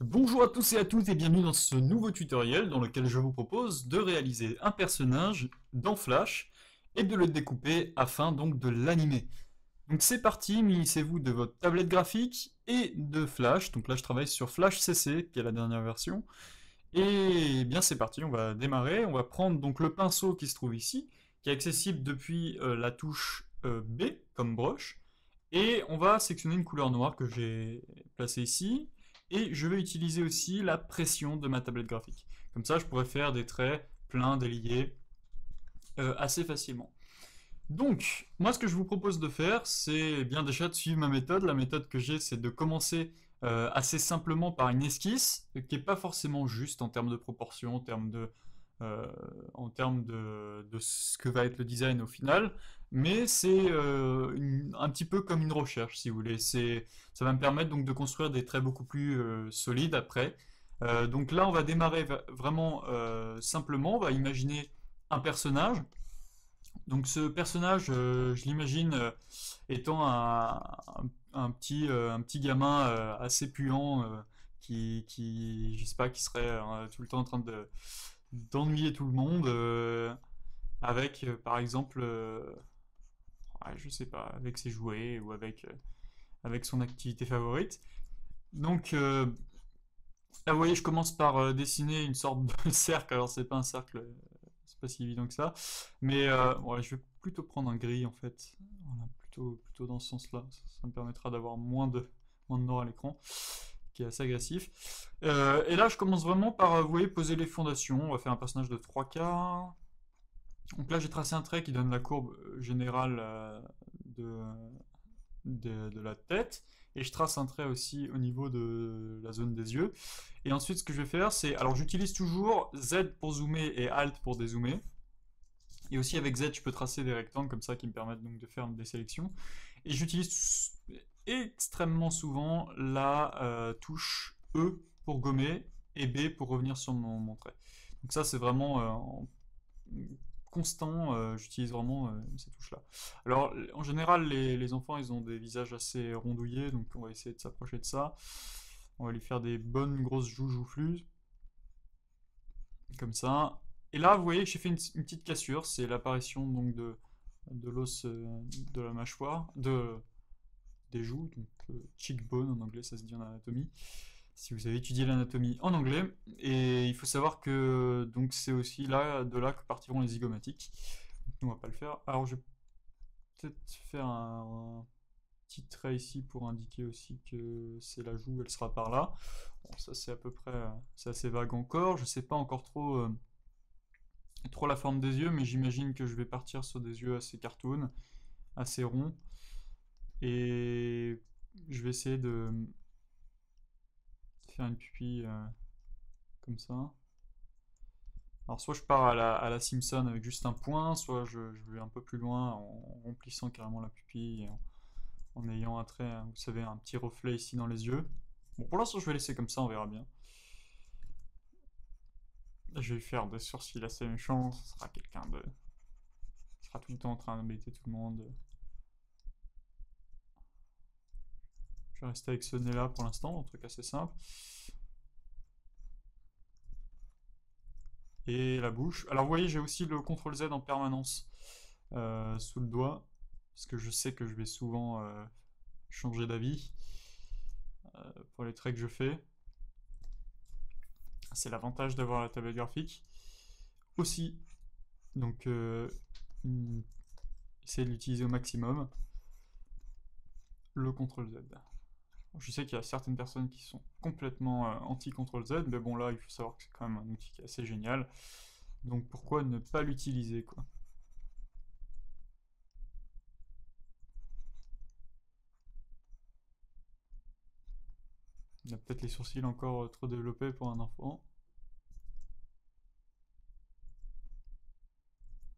Bonjour à tous et à toutes et bienvenue dans ce nouveau tutoriel dans lequel je vous propose de réaliser un personnage dans Flash et de le découper afin donc de l'animer. Donc c'est parti, munissez-vous de votre tablette graphique et de Flash. Donc là je travaille sur Flash CC qui est la dernière version. Et bien c'est parti, on va démarrer. On va prendre donc le pinceau qui se trouve ici, qui est accessible depuis la touche B comme brush. Et on va sectionner une couleur noire que j'ai placée ici. Et je vais utiliser aussi la pression de ma tablette graphique. Comme ça, je pourrais faire des traits pleins, déliés, assez facilement. Donc, moi, ce que je vous propose de faire, c'est bien déjà de suivre ma méthode. La méthode que j'ai, c'est de commencer assez simplement par une esquisse, qui n'est pas forcément juste en termes de proportion, euh, en termes de ce que va être le design au final, mais c'est un petit peu comme une recherche, si vous voulez. Ça va me permettre donc de construire des traits beaucoup plus solides après. Donc là, on va démarrer vraiment simplement. On va imaginer un personnage. Donc ce personnage, je l'imagine étant un petit gamin assez puant je sais pas, qui serait tout le temps en train d'ennuyer tout le monde, avec par exemple, ouais, je sais pas, avec ses jouets ou avec son activité favorite. Donc là, vous voyez, je commence par dessiner une sorte de cercle. Alors c'est pas un cercle, c'est pas si évident que ça. Mais ouais, je vais plutôt prendre un gris en fait. Voilà, plutôt dans ce sens-là. Ça me permettra d'avoir moins de noir à l'écran, qui est assez agressif. Et là, je commence vraiment par, vous voyez, poser les fondations. On va faire un personnage de 3 quarts. Donc là, j'ai tracé un trait qui donne la courbe générale de, de la tête. Et je trace un trait aussi au niveau de la zone des yeux. Et ensuite, ce que je vais faire, c'est... Alors, j'utilise toujours Z pour zoomer et Alt pour dézoomer. Et aussi avec Z, je peux tracer des rectangles comme ça qui me permettent donc de faire des sélections. Et j'utilise extrêmement souvent la touche E pour gommer et B pour revenir sur mon trait. Donc ça, c'est vraiment constant, j'utilise vraiment ces touches-là. Alors, en général, les enfants, ils ont des visages assez rondouillés, donc on va essayer de s'approcher de ça. On va lui faire des bonnes grosses joues joufflues, comme ça. Et là, vous voyez que j'ai fait une petite cassure, c'est l'apparition donc de l'os de la mâchoire, des joues, donc cheekbone en anglais, ça se dit en anatomie, si vous avez étudié l'anatomie en anglais. Et il faut savoir que donc c'est aussi de là que partiront les zygomatiques. Donc, nous, on va pas le faire. Alors je vais peut-être faire un petit trait ici pour indiquer aussi que c'est la joue, elle sera par là. Bon, ça c'est à peu près, c'est assez vague encore. Je sais pas encore trop la forme des yeux, mais j'imagine que je vais partir sur des yeux assez cartoon, assez ronds. Et je vais essayer de faire une pupille comme ça. Alors soit je pars à la Simpson avec juste un point, soit je vais un peu plus loin en remplissant carrément la pupille et en ayant un trait, hein, vous savez, un petit reflet ici dans les yeux. Bon, pour l'instant je vais laisser comme ça, on verra bien. Je vais faire des sourcils assez méchants, ce sera quelqu'un de... Ce sera tout le temps en train d'embêter tout le monde. Je vais rester avec ce nez là pour l'instant, un truc assez simple. Et la bouche. Alors vous voyez, j'ai aussi le CTRL Z en permanence sous le doigt, parce que je sais que je vais souvent changer d'avis pour les traits que je fais. C'est l'avantage d'avoir la tablette graphique. Aussi, donc essayez de l'utiliser au maximum. Le CTRL Z. Je sais qu'il y a certaines personnes qui sont complètement anti-CTRL Z, mais bon là, il faut savoir que c'est quand même un outil qui est assez génial. Donc pourquoi ne pas l'utiliser, quoi. Il a peut-être les sourcils encore trop développés pour un enfant.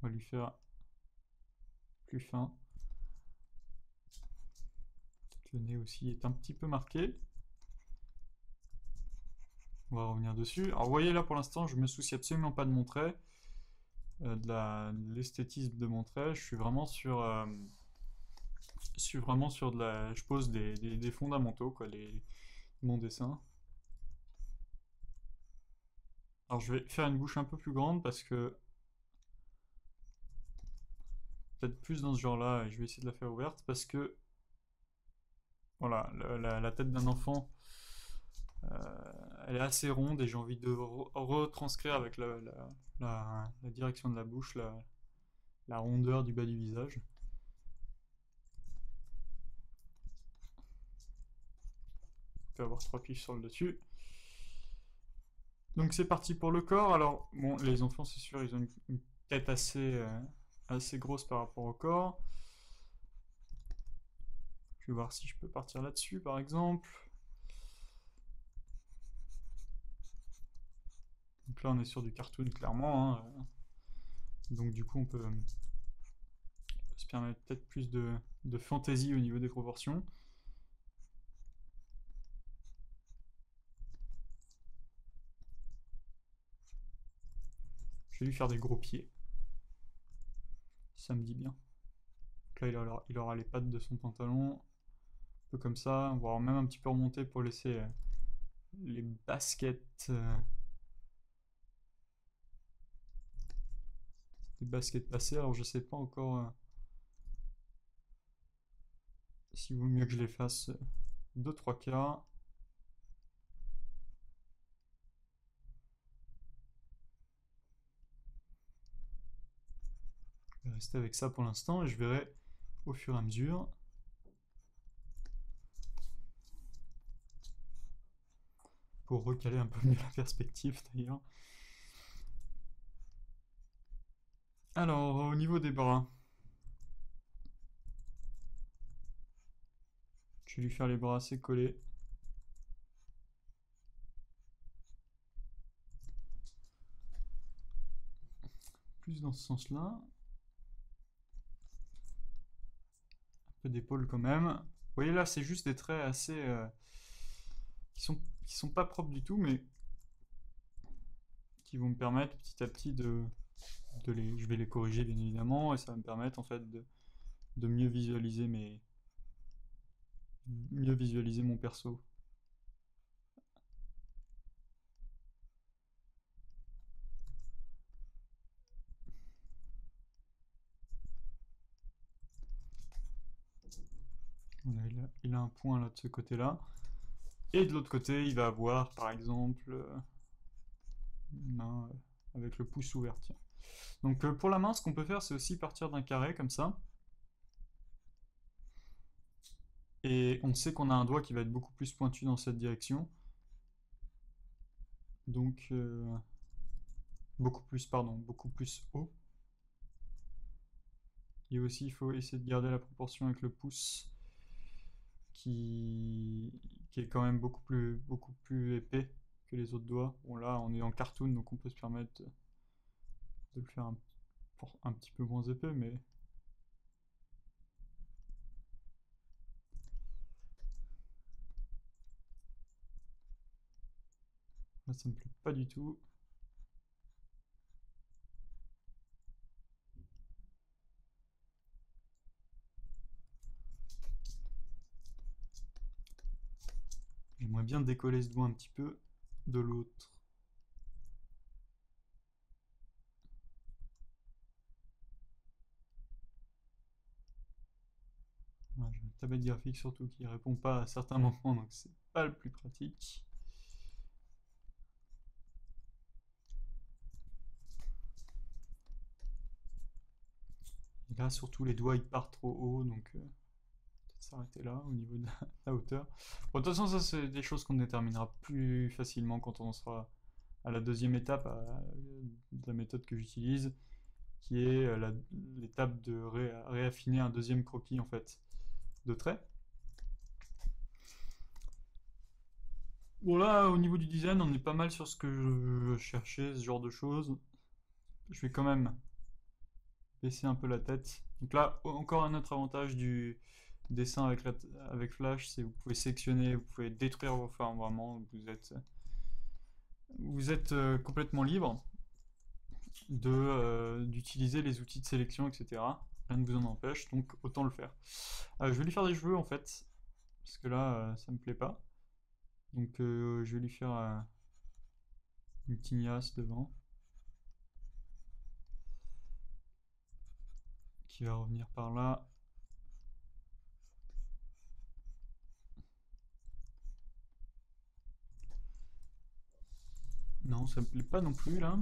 On va lui faire plus fin. Le nez aussi est un petit peu marqué. On va revenir dessus. Alors vous voyez là pour l'instant, je me soucie absolument pas de mon trait, de l'esthétisme de mon trait. Je suis vraiment sur de la, je pose des fondamentaux quoi, mon dessin. Alors je vais faire une bouche un peu plus grande parce que peut-être plus dans ce genre-là, et je vais essayer de la faire ouverte parce que voilà, la tête d'un enfant, elle est assez ronde et j'ai envie de retranscrire avec la direction de la bouche, la rondeur du bas du visage. On peut avoir 3 piges sur le dessus. Donc c'est parti pour le corps. Alors, bon, les enfants, c'est sûr, ils ont une tête assez grosse par rapport au corps. Je vais voir si je peux partir là-dessus, par exemple. Donc là, on est sur du cartoon, clairement, hein. Donc du coup, on peut se permettre peut-être plus de fantaisie au niveau des proportions. Je vais lui faire des gros pieds. Ça me dit bien. Donc là, il aura les pattes de son pantalon. Un peu comme ça. On va même un petit peu remonter pour laisser les baskets... les baskets passer. Alors je sais pas encore s'il vaut mieux que je les fasse 2-3 quarts. Je vais rester avec ça pour l'instant et je verrai au fur et à mesure. Pour recaler un peu mieux la perspective d'ailleurs. Alors, au niveau des bras, je vais lui faire les bras assez collés. Plus dans ce sens-là. Un peu d'épaule quand même. Vous voyez là, c'est juste des traits assez... qui sont pas propres du tout, mais qui vont me permettre petit à petit je vais les corriger bien évidemment, et ça va me permettre en fait de mieux visualiser mon perso. Voilà, il a un point là de ce côté-là. Et de l'autre côté, il va avoir par exemple une main avec le pouce ouvert. Tiens. Donc pour la main, ce qu'on peut faire, c'est aussi partir d'un carré comme ça. Et on sait qu'on a un doigt qui va être beaucoup plus pointu dans cette direction. Donc beaucoup plus haut. Et aussi, il faut essayer de garder la proportion avec le pouce qui est quand même beaucoup plus épais que les autres doigts. Bon là, on est en cartoon, donc on peut se permettre de le faire un petit peu moins épais, mais là, ça me plaît pas du tout. J'aimerais bien décoller ce doigt un petit peu de l'autre. Voilà, j'ai une tablette graphique surtout qui répond pas à certains moments, donc c'est pas le plus pratique. Et là, surtout, les doigts ils partent trop haut, donc peut-être s'arrêter là au niveau de la hauteur. Bon, de toute façon, ça, c'est des choses qu'on déterminera plus facilement quand on sera à la deuxième étape de la méthode que j'utilise, qui est l'étape de réaffiner un deuxième croquis en fait de trait. Bon là, au niveau du design, on est pas mal sur ce que je cherchais, ce genre de choses. Je vais quand même baisser un peu la tête. Donc là, encore un autre avantage du dessin avec Flash, c'est que vous pouvez sectionner, vous pouvez détruire vos formes vraiment. Vous êtes complètement libre d'utiliser les outils de sélection, etc. Rien ne vous en empêche, donc autant le faire. Je vais lui faire des cheveux en fait, parce que là, ça me plaît pas. Donc je vais lui faire une tignasse devant. Qui va revenir par là. Non, ça me plaît pas non plus là.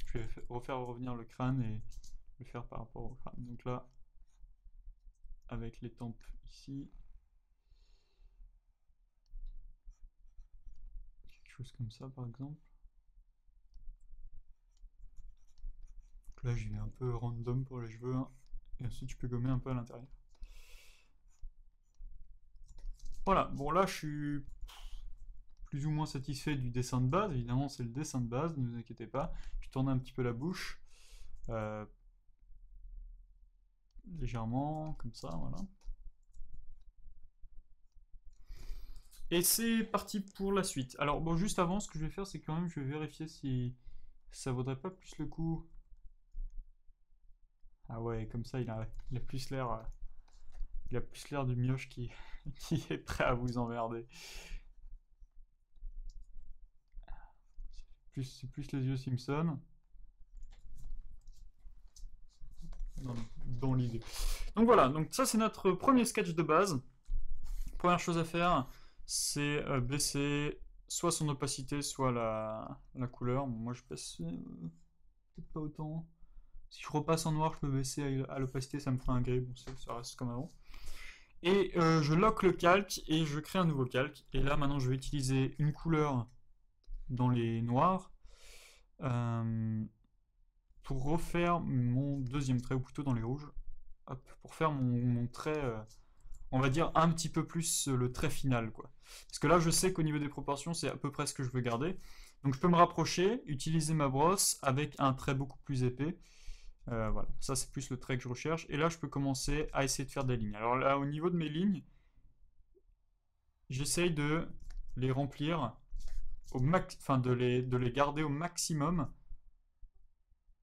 Je vais refaire revenir le crâne et le faire par rapport au crâne. Donc là, avec les tempes ici. Quelque chose comme ça par exemple. Donc là, j'y vais un peu random pour les cheveux. Hein. Et ensuite, tu peux gommer un peu à l'intérieur. Voilà, bon là, je suis plus ou moins satisfait du dessin de base. Évidemment, c'est le dessin de base, ne vous inquiétez pas. Je tourne un petit peu la bouche. Légèrement, comme ça, voilà. Et c'est parti pour la suite. Alors, bon, juste avant, ce que je vais faire, c'est quand même, je vais vérifier si ça vaudrait pas plus le coup. Ah ouais, comme ça, il a plus l'air... il a plus l'air du mioche qui, qui est prêt à vous emmerder. C'est plus les yeux Simpson. Dans l'idée. Donc voilà, donc ça c'est notre premier sketch de base. Première chose à faire, c'est baisser soit son opacité, soit la couleur. Bon, moi je baisse peut-être pas autant. Si je repasse en noir, je peux baisser à l'opacité, ça me fera un gris. Bon, ça reste comme avant. Et je lock le calque et je crée un nouveau calque. Et là maintenant je vais utiliser une couleur dans les noirs pour refaire mon deuxième trait, ou plutôt dans les rouges. Hop, pour faire mon trait, on va dire un petit peu plus le trait final, quoi. Parce que là, je sais qu'au niveau des proportions, c'est à peu près ce que je veux garder. Donc je peux me rapprocher, utiliser ma brosse avec un trait beaucoup plus épais. Voilà, ça c'est plus le trait que je recherche. Et là, je peux commencer à essayer de faire des lignes. Alors là, au niveau de mes lignes, j'essaye de les remplir au max, enfin de les garder au maximum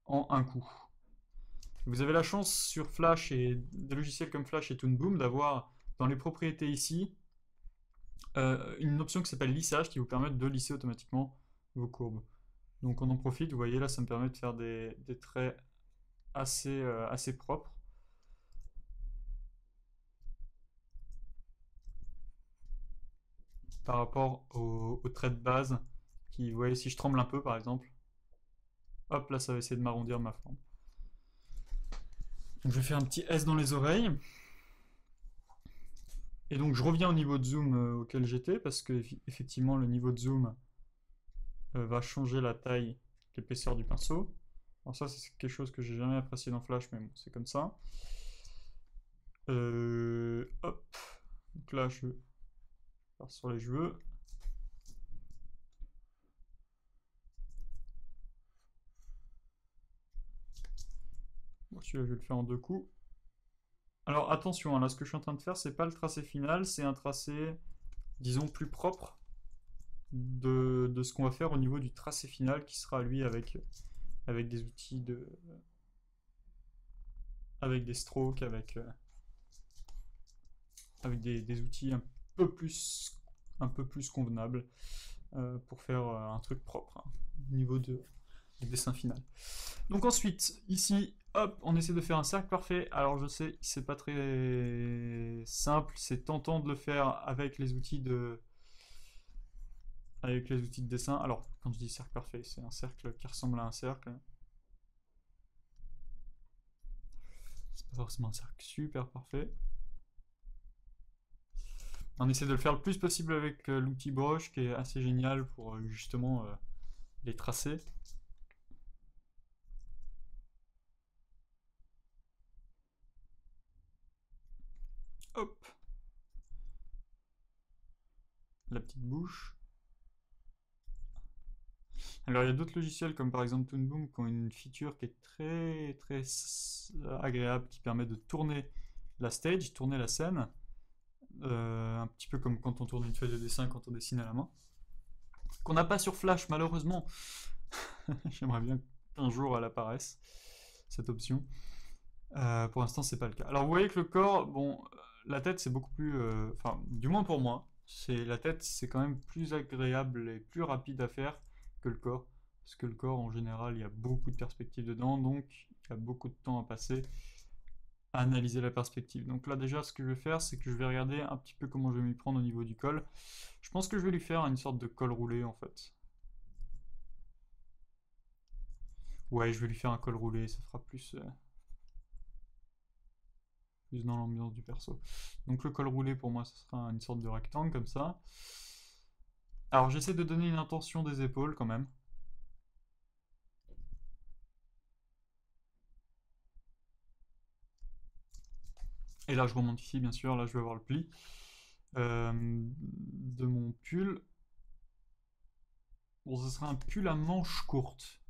en un coup. Vous avez la chance sur Flash et des logiciels comme Flash et Toon Boom d'avoir dans les propriétés ici une option qui s'appelle lissage qui vous permet de lisser automatiquement vos courbes. Donc on en profite, vous voyez là ça me permet de faire des traits assez propres. Par rapport aux traits de base qui, vous voyez si je tremble un peu par exemple, hop là ça va essayer de m'arrondir ma forme. Donc je vais faire un petit S dans les oreilles. Et donc je reviens au niveau de zoom auquel j'étais, parce que effectivement le niveau de zoom va changer la taille, l'épaisseur du pinceau. Alors ça c'est quelque chose que j'ai jamais apprécié dans Flash, mais bon, c'est comme ça. Hop. Donc là je pars sur les cheveux. Bon, celui-là je vais le faire en deux coups. Alors attention, hein, là ce que je suis en train de faire, c'est pas le tracé final, c'est un tracé, disons, plus propre de ce qu'on va faire au niveau du tracé final, qui sera lui avec des outils avec des strokes, avec des outils un peu plus convenables pour faire un truc propre hein, au niveau du dessin final. Donc ensuite, ici, hop, on essaie de faire un cercle parfait. Alors je sais, c'est pas très simple, c'est tentant de le faire avec les outils de dessin. Alors, quand je dis cercle parfait, c'est un cercle qui ressemble à un cercle. C'est pas forcément un cercle super parfait. On essaie de le faire le plus possible avec l'outil broche qui est assez génial pour justement les tracer. Hop. La petite bouche. Alors il y a d'autres logiciels comme par exemple Toon Boom qui ont une feature qui est très agréable qui permet de tourner la stage, tourner la scène. Un petit peu comme quand on tourne une feuille de dessin quand on dessine à la main. Qu'on n'a pas sur Flash malheureusement. J'aimerais bien qu'un jour elle apparaisse, cette option. Pour l'instant c'est pas le cas. Alors vous voyez que le corps, bon, la tête c'est beaucoup plus... Enfin, du moins pour moi, la tête c'est quand même plus agréable et plus rapide à faire que le corps. parce que le corps en général il y a beaucoup de perspectives dedans, donc il y a beaucoup de temps à passer à analyser la perspective. Donc là déjà ce que je vais faire, c'est que je vais regarder un petit peu comment je vais m'y prendre au niveau du col. Je pense que je vais lui faire une sorte de col roulé en fait. Ouais, je vais lui faire un col roulé, ça fera plus dans l'ambiance du perso. Donc le col roulé pour moi, ce sera une sorte de rectangle comme ça. Alors j'essaie de donner une intention des épaules quand même. Et là je remonte ici bien sûr, là je vais avoir le pli de mon pull. Bon, ce sera un pull à manches courtes.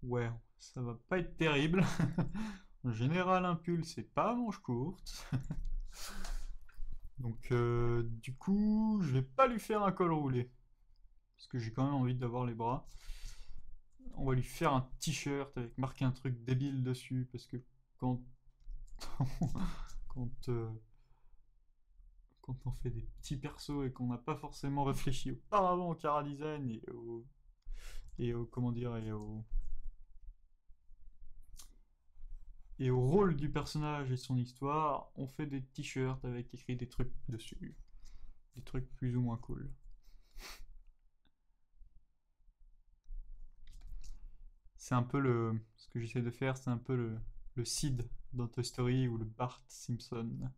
Ouais, ça va pas être terrible. En général, un pull, c'est pas à manches courtes. Donc, du coup, je vais pas lui faire un col roulé. Parce que j'ai quand même envie d'avoir les bras. On va lui faire un t-shirt avec marqué un truc débile dessus. Parce que quand, quand, euh, quand on fait des petits persos et qu'on n'a pas forcément réfléchi auparavant au chara-design et au comment dire, et au rôle du personnage et son histoire, on fait des t-shirts avec écrit des trucs dessus. Des trucs plus ou moins cool. C'est un peu ce que j'essaie de faire, c'est un peu le Sid dans Toy Story ou le Bart Simpson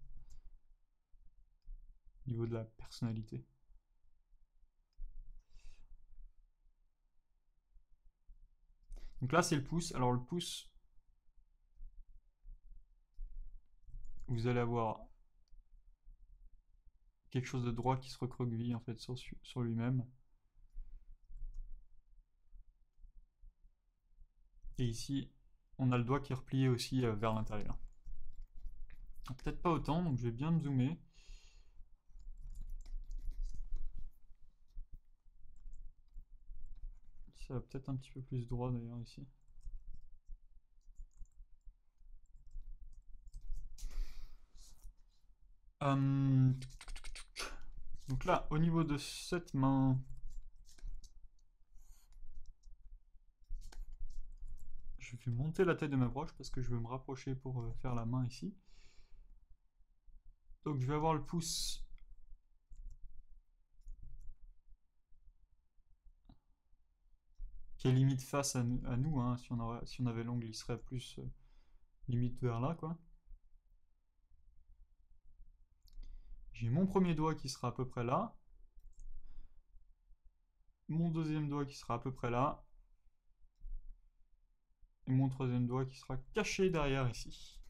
au niveau de la personnalité. Donc là c'est le pouce. Alors le pouce, vous allez avoir quelque chose de droit qui se recroqueville en fait sur lui-même. Et ici, on a le doigt qui est replié aussi vers l'intérieur. Peut-être pas autant, donc je vais bien me zoomer. Ça va peut-être un petit peu plus droit d'ailleurs ici. Donc là, au niveau de cette main, je vais monter la taille de ma broche parce que je veux me rapprocher pour faire la main ici. Donc je vais avoir le pouce qui est limite face à nous, hein. Si on avait l'ongle, il serait plus limite vers là, quoi. J'ai mon premier doigt qui sera à peu près là. Mon deuxième doigt qui sera à peu près là. Et mon troisième doigt qui sera caché derrière ici.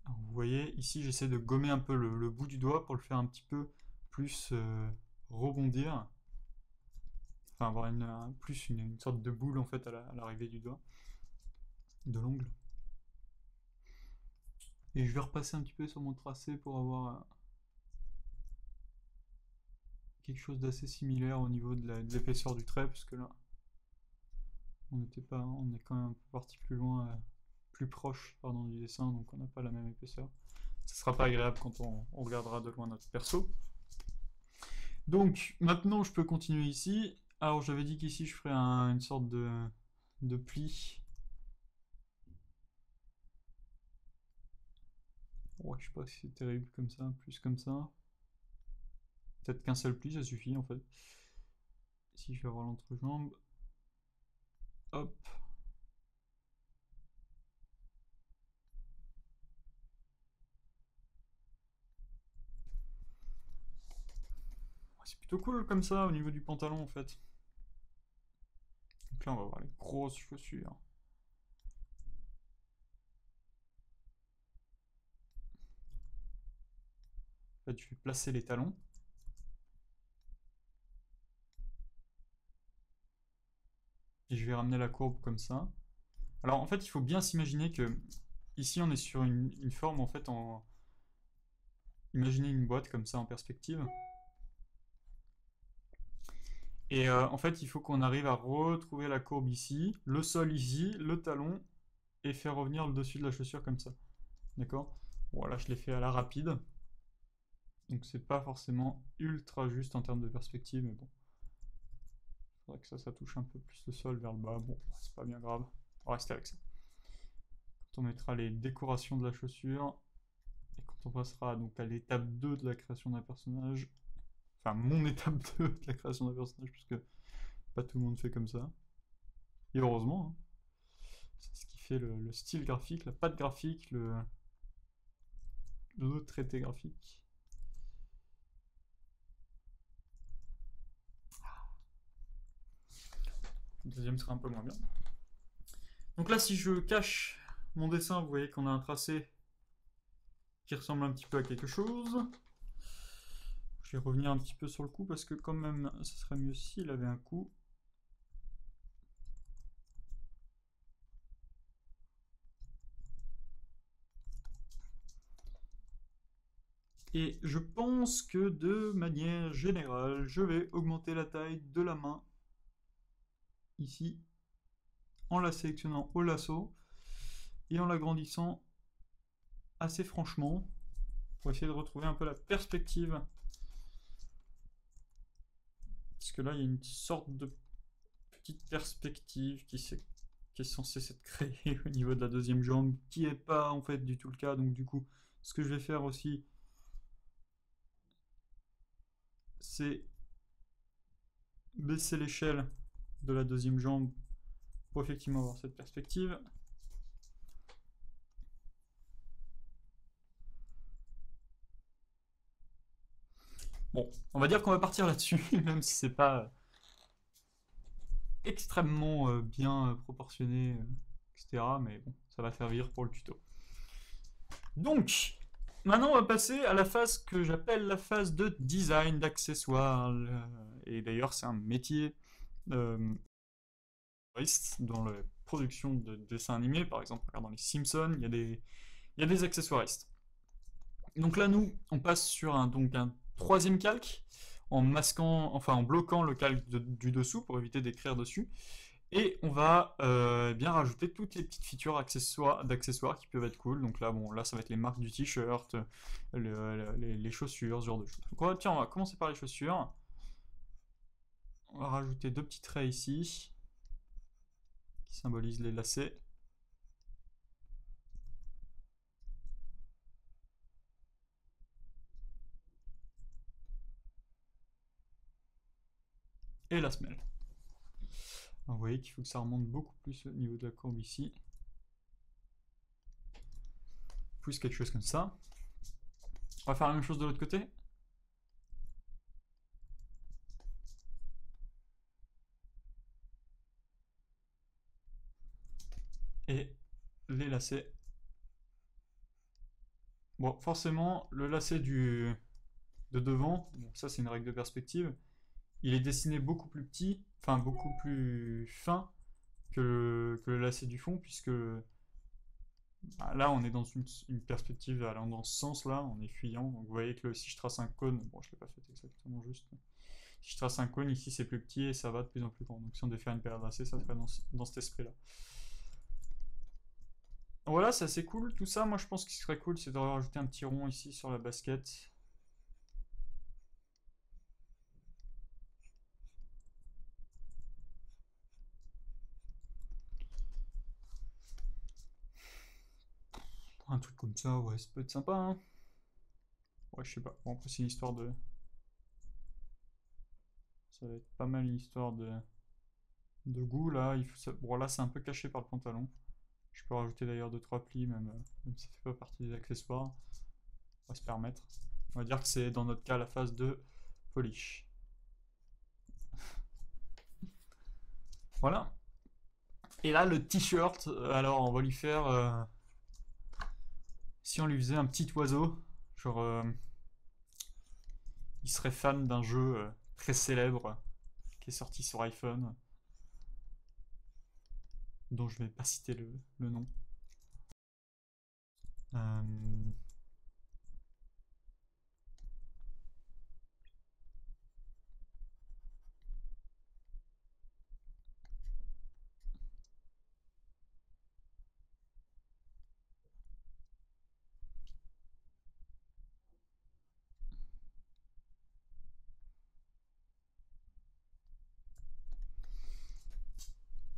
Alors, vous voyez, ici j'essaie de gommer un peu le bout du doigt pour le faire un petit peu plus rebondir. Enfin, avoir plus une sorte de boule en fait à l'arrivée du doigt, de l'ongle. Et je vais repasser un petit peu sur mon tracé pour avoir quelque chose d'assez similaire au niveau de l'épaisseur du trait, parce que là, on est quand même un peu parti plus loin, plus proche, pardon, du dessin, donc on n'a pas la même épaisseur. Ce sera pas agréable quand on regardera de loin notre perso. Donc maintenant, je peux continuer ici. Alors j'avais dit qu'ici, je ferais une sorte de pli. Ouais, je sais pas si c'est terrible comme ça, plus comme ça. Peut-être qu'un seul pli, ça suffit en fait. Si je vais avoir l'entrejambe, hop. C'est plutôt cool comme ça au niveau du pantalon en fait. Donc là, on va voir les grosses chaussures. En fait, je vais placer les talons. Et je vais ramener la courbe comme ça. Alors en fait, il faut bien s'imaginer que ici, on est sur une forme en fait en. Imaginez une boîte comme ça en perspective. Et en fait, il faut qu'on arrive à retrouver la courbe ici, le sol ici, le talon, et faire revenir le dessus de la chaussure comme ça. D'accord? Bon, là, je l'ai fait à la rapide. Donc, c'est pas forcément ultra juste en termes de perspective, mais bon. Il faudrait que ça touche un peu plus le sol vers le bas. Bon, c'est pas bien grave. On va rester avec ça. Quand on mettra les décorations de la chaussure, et quand on passera donc à l'étape 2 de la création d'un personnage, enfin mon étape 2 de la création d'un personnage, puisque pas tout le monde fait comme ça. Et heureusement, hein. C'est ce qui fait le style graphique, la patte graphique, le traité graphique. Le deuxième sera un peu moins bien. Donc là, si je cache mon dessin, vous voyez qu'on a un tracé qui ressemble un petit peu à quelque chose. Je vais revenir un petit peu sur le coup parce que quand même, ça serait mieux s'il avait un coup. Et je pense que de manière générale, je vais augmenter la taille de la main ici en la sélectionnant au lasso et en l'agrandissant assez franchement pour essayer de retrouver un peu la perspective. Parce que là, il y a une sorte de petite perspective qui est censée s'être créée au niveau de la deuxième jambe, qui n'est pas en fait du tout le cas. Donc du coup, ce que je vais faire aussi, c'est baisser l'échelle de la deuxième jambe pour effectivement avoir cette perspective. Bon, on va dire qu'on va partir là-dessus, même si c'est pas extrêmement bien proportionné, etc. Mais bon, ça va servir pour le tuto. Donc, maintenant on va passer à la phase que j'appelle la phase de design d'accessoires. Et d'ailleurs, c'est un métier dans la production de dessins animés. Par exemple, dans les Simpsons, il y a des accessoiristes. Donc là, nous, on passe sur donc un troisième calque en masquant, enfin en bloquant le calque du dessous pour éviter d'écrire dessus. Et on va bien rajouter toutes les petites features d'accessoires qui peuvent être cool. Donc là, bon, là, ça va être les marques du t-shirt, les chaussures, ce genre de choses. Donc, tiens, on va commencer par les chaussures. On va rajouter deux petits traits ici qui symbolisent les lacets. Et la semelle. Vous voyez qu'il faut que ça remonte beaucoup plus au niveau de la courbe ici. Plus quelque chose comme ça. On va faire la même chose de l'autre côté. Et les lacets. Bon, forcément, le lacet de devant, bon, ça c'est une règle de perspective, il est dessiné beaucoup plus petit, enfin beaucoup plus fin que le lacet du fond, puisque bah, là on est dans une perspective allant dans ce sens-là, en est fuyant. Donc vous voyez que si je trace un cône, bon je l'ai pas fait exactement juste, si je trace un cône ici c'est plus petit et ça va de plus en plus grand. Donc si on devait faire une paire de lacets, ça serait dans cet esprit-là. Voilà, c'est assez cool. Tout ça, moi je pense qu'il serait cool, c'est de rajouter un petit rond ici sur la basket. Un truc comme ça, ouais, ça peut être sympa, hein. Ouais, je sais pas. Bon, après, c'est une histoire de. Ça va être pas mal une histoire de goût, là. Bon, là, c'est un peu caché par le pantalon. Je peux rajouter d'ailleurs 2-3 plis, même si ça fait pas partie des accessoires. On va se permettre. On va dire que c'est dans notre cas la phase de polish. Voilà. Et là, le t-shirt, alors on va lui faire. Si on lui faisait un petit oiseau, genre. Il serait fan d'un jeu très célèbre qui est sorti sur iPhone, dont je vais pas citer le nom. Euh,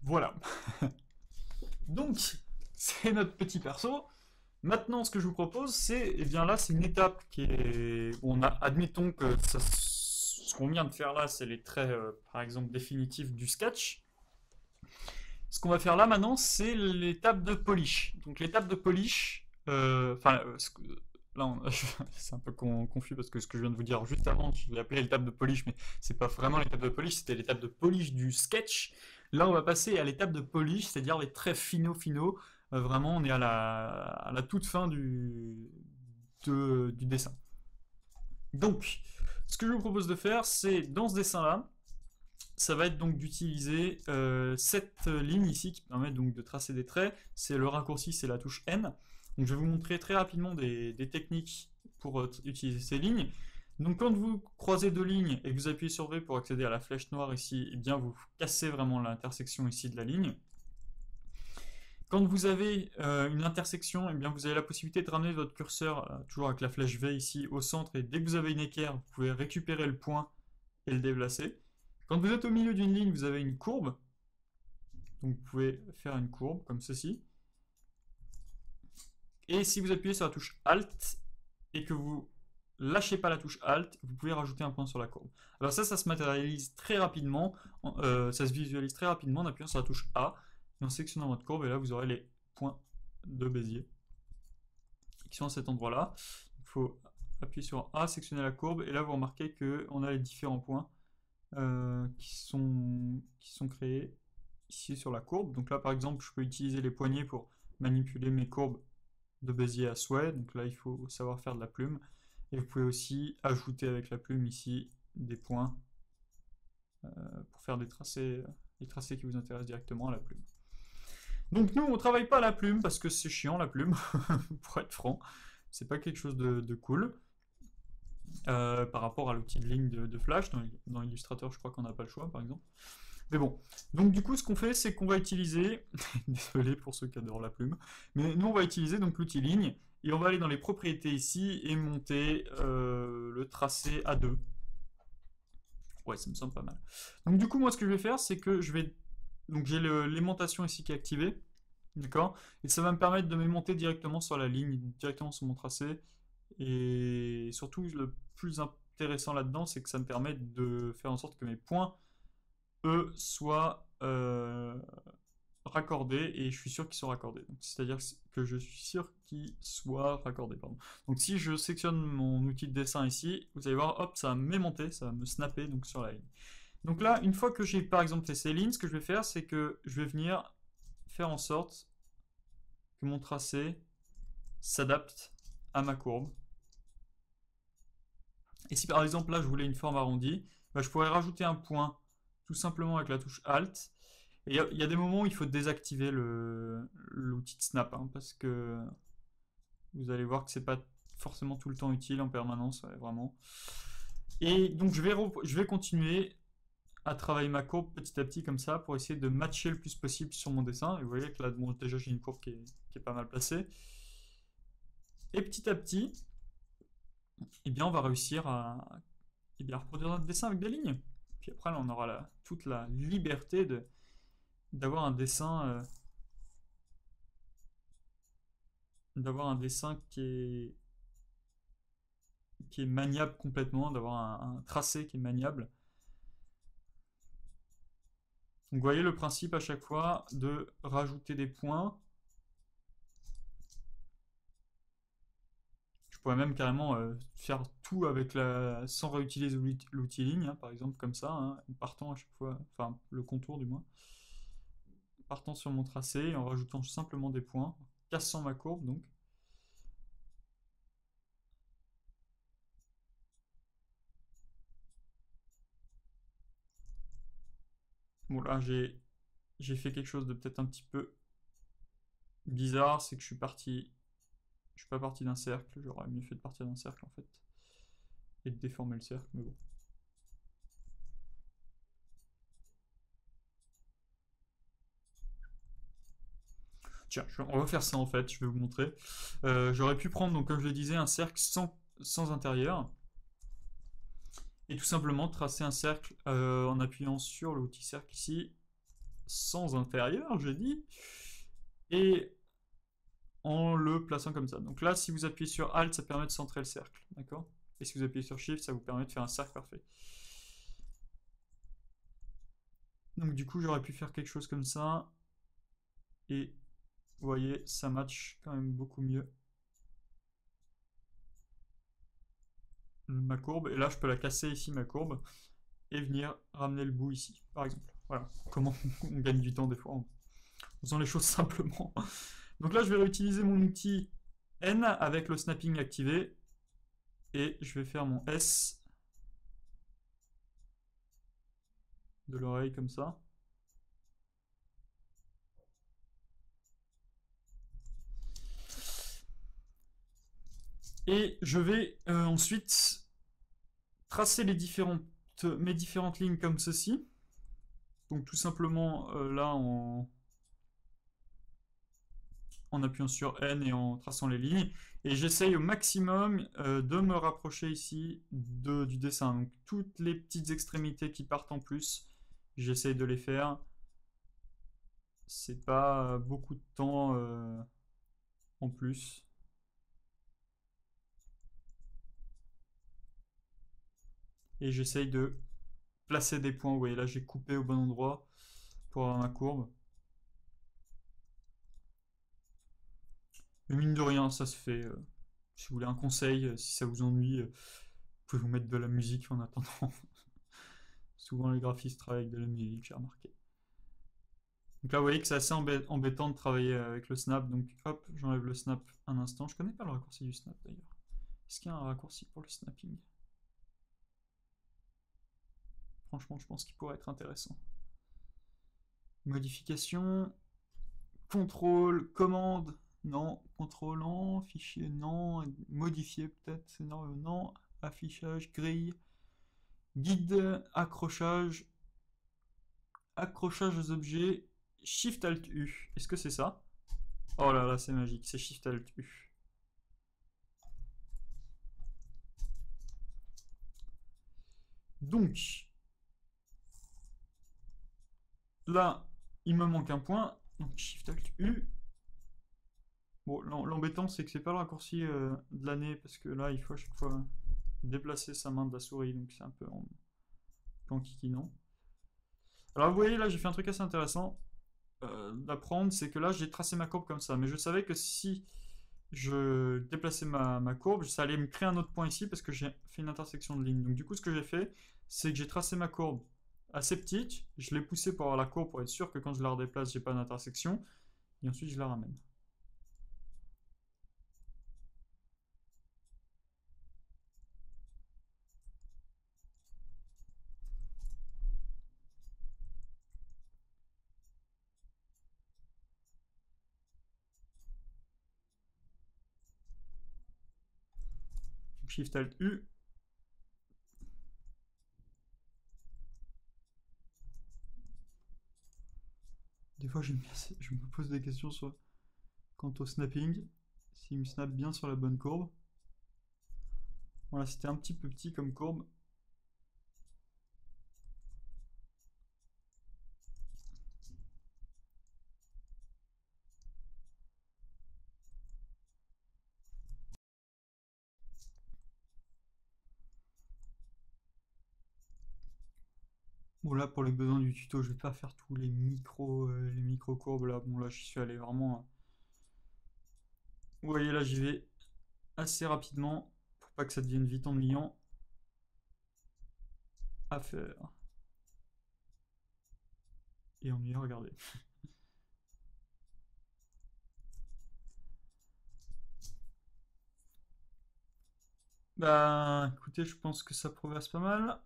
Voilà. Donc, c'est notre petit perso. Maintenant, ce que je vous propose, c'est, eh bien là, c'est une étape qui est, on a, admettons que ce qu'on vient de faire là, c'est les traits, par exemple, définitifs du sketch. Ce qu'on va faire là maintenant, c'est l'étape de polish. Donc l'étape de polish, là, c'est un peu confus parce que ce que je viens de vous dire juste avant, je l'ai appelé l'étape de polish, mais c'est pas vraiment l'étape de polish, c'était l'étape de polish du sketch. Là, on va passer à l'étape de polish, c'est-à-dire les traits finaux. Vraiment, on est à la toute fin du dessin. Donc, ce que je vous propose de faire, c'est dans ce dessin-là, ça va être donc d'utiliser cette ligne ici qui permet donc de tracer des traits. C'est le raccourci, c'est la touche N. Donc je vais vous montrer très rapidement des techniques pour utiliser ces lignes. Donc quand vous croisez deux lignes et que vous appuyez sur V pour accéder à la flèche noire ici, eh bien vous cassez vraiment l'intersection ici de la ligne. Quand vous avez une intersection, eh bien vous avez la possibilité de ramener votre curseur, toujours avec la flèche V ici, au centre, et dès que vous avez une équerre, vous pouvez récupérer le point et le déplacer. Quand vous êtes au milieu d'une ligne, vous avez une courbe. Donc vous pouvez faire une courbe comme ceci. Et si vous appuyez sur la touche Alt et que vous lâchez pas la touche Alt, vous pouvez rajouter un point sur la courbe. Alors ça se matérialise très rapidement, ça se visualise très rapidement en appuyant sur la touche A et en sélectionnant votre courbe, et là vous aurez les points de Bézier qui sont à cet endroit-là. Il faut appuyer sur A, sélectionner la courbe, et là vous remarquez qu'on a les différents points qui sont créés ici sur la courbe. Donc là par exemple je peux utiliser les poignées pour manipuler mes courbes de Bézier à souhait. Donc là il faut savoir faire de la plume, et vous pouvez aussi ajouter avec la plume ici des points pour faire des tracés, les tracés qui vous intéressent directement à la plume. Donc nous on travaille pas à la plume parce que c'est chiant la plume pour être franc, c'est pas quelque chose de cool. Par rapport à l'outil de ligne de Flash. Dans Illustrator, je crois qu'on n'a pas le choix, par exemple. Mais bon, donc du coup, ce qu'on fait, c'est qu'on va utiliser, désolé pour ceux qui adorent la plume, mais nous, on va utiliser donc l'outil ligne, et on va aller dans les propriétés ici, et monter le tracé à 2. Ouais, ça me semble pas mal. Donc du coup, moi, ce que je vais faire, c'est que je vais... Donc j'ai l'aimantation ici qui est activée, d'accord? Et ça va me permettre de m'aimanter directement sur la ligne, directement sur mon tracé. Et surtout, le plus intéressant là-dedans, c'est que ça me permet de faire en sorte que mes points, eux, soient raccordés, et je suis sûr qu'ils sont raccordés. C'est-à-dire que je suis sûr qu'ils soient raccordés. Pardon. Donc si je sélectionne mon outil de dessin ici, vous allez voir, hop, ça va m'aimanter, ça va me snapper donc, sur la ligne. Donc là, une fois que j'ai par exemple fait ces lignes, ce que je vais faire, c'est que je vais venir faire en sorte que mon tracé s'adapte à ma courbe. Et si par exemple là je voulais une forme arrondie, bah, je pourrais rajouter un point tout simplement avec la touche Alt. Et il y a des moments où il faut désactiver l'outil de snap, hein, parce que vous allez voir que c'est pas forcément tout le temps utile en permanence, ouais, vraiment. Et donc je vais continuer à travailler ma courbe petit à petit comme ça pour essayer de matcher le plus possible sur mon dessin. Et vous voyez que là, bon, déjà j'ai une courbe qui est pas mal placée. Et petit à petit, eh bien, on va réussir à reproduire notre dessin avec des lignes. Puis après, là, on aura toute la liberté d'avoir un dessin, qui est maniable complètement, d'avoir un tracé qui est maniable. Donc vous voyez le principe à chaque fois de rajouter des points. Je pourrais même carrément faire tout avec sans réutiliser l'outil ligne, hein, par exemple comme ça, hein, partant à chaque fois, enfin le contour du moins, partant sur mon tracé et en rajoutant simplement des points, cassant ma courbe donc. Bon là j'ai fait quelque chose de peut-être un petit peu bizarre, c'est que je suis pas parti d'un cercle, j'aurais mieux fait de partir d'un cercle en fait, et de déformer le cercle, mais bon. Tiens, on va faire ça en fait, je vais vous montrer. J'aurais pu prendre, donc, comme je le disais, un cercle sans intérieur, et tout simplement tracer un cercle en appuyant sur l'outil cercle ici, sans intérieur, j'ai dit, et en le plaçant comme ça. Donc là, si vous appuyez sur Alt, ça permet de centrer le cercle, d'accord? Et si vous appuyez sur Shift, ça vous permet de faire un cercle parfait. Donc du coup, j'aurais pu faire quelque chose comme ça, et vous voyez, ça match quand même beaucoup mieux ma courbe. Et là, je peux la casser ici, ma courbe, et venir ramener le bout ici, par exemple. Voilà comment on gagne du temps des fois en faisant les choses simplement. Donc là, je vais réutiliser mon outil N avec le snapping activé, et je vais faire mon S de l'oreille comme ça. Et je vais ensuite tracer mes différentes lignes comme ceci. Donc tout simplement là en appuyant sur N et en traçant les lignes. Et j'essaye au maximum de me rapprocher ici du dessin. Donc toutes les petites extrémités qui partent en plus, j'essaye de les faire. C'est pas beaucoup de temps en plus. Et j'essaye de placer des points. Vous voyez là, j'ai coupé au bon endroit pour avoir ma courbe. Mais mine de rien, ça se fait. Si vous voulez un conseil, si ça vous ennuie, vous pouvez vous mettre de la musique en attendant. Souvent les graphistes travaillent avec de la musique, j'ai remarqué. Donc là, vous voyez que c'est assez embêtant de travailler avec le snap. Donc hop, j'enlève le snap un instant. Je connais pas le raccourci du snap d'ailleurs. Est-ce qu'il y a un raccourci pour le snapping? Franchement, je pense qu'il pourrait être intéressant. Modification, contrôle, commande, non, contrôle, non, fichier, non, modifier peut-être, scénario, non, affichage, grille, guide, accrochage, accrochage aux objets, Shift Alt U. Est-ce que c'est ça? Oh là là, c'est magique, c'est Shift Alt U. Donc, là, il me manque un point, donc Shift Alt U. Bon, l'embêtant, c'est que c'est pas le raccourci de l'année, parce que là, il faut à chaque fois déplacer sa main de la souris, donc c'est un peu en kikinant. Alors vous voyez, là, j'ai fait un truc assez intéressant d'apprendre, c'est que là, j'ai tracé ma courbe comme ça, mais je savais que si je déplaçais ma courbe, ça allait me créer un autre point ici, parce que j'ai fait une intersection de lignes. Donc du coup, ce que j'ai fait, c'est que j'ai tracé ma courbe assez petite, je l'ai poussée pour avoir la courbe, pour être sûr que quand je la redéplace, j'ai pas d'intersection, et ensuite je la ramène. Shift Alt U. Des fois, je me pose des questions quant au snapping, s'il me snap bien sur la bonne courbe. Voilà, c'était un petit peu petit comme courbe. Bon là, pour les besoins du tuto, je vais pas faire tous les micro courbes là. Bon là, j'y suis allé vraiment. Vous voyez là, j'y vais assez rapidement pour pas que ça devienne vite ennuyant à faire. Et ennuyant, regardez. Bah, écoutez, je pense que ça progresse pas mal.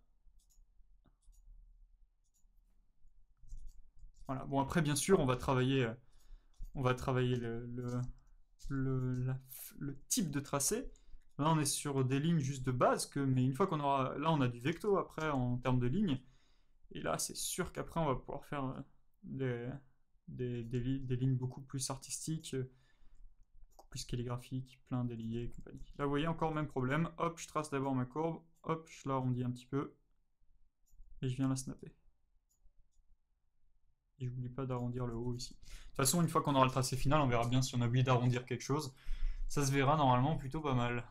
Voilà. Bon après, bien sûr, on va travailler le type de tracé. Là, on est sur des lignes juste de base, mais une fois qu'on aura. Là, on a du vecto après en termes de lignes. Et là, c'est sûr qu'après, on va pouvoir faire des lignes beaucoup plus artistiques, beaucoup plus calligraphiques, plein déliés et compagnie. Là, vous voyez, encore le même problème. Hop, je trace d'abord ma courbe. Hop, je l'arrondis un petit peu. Et je viens la snapper. Et j'oublie pas d'arrondir le haut ici. De toute façon, une fois qu'on aura le tracé final, on verra bien si on a oublié d'arrondir quelque chose. Ça se verra normalement plutôt pas mal.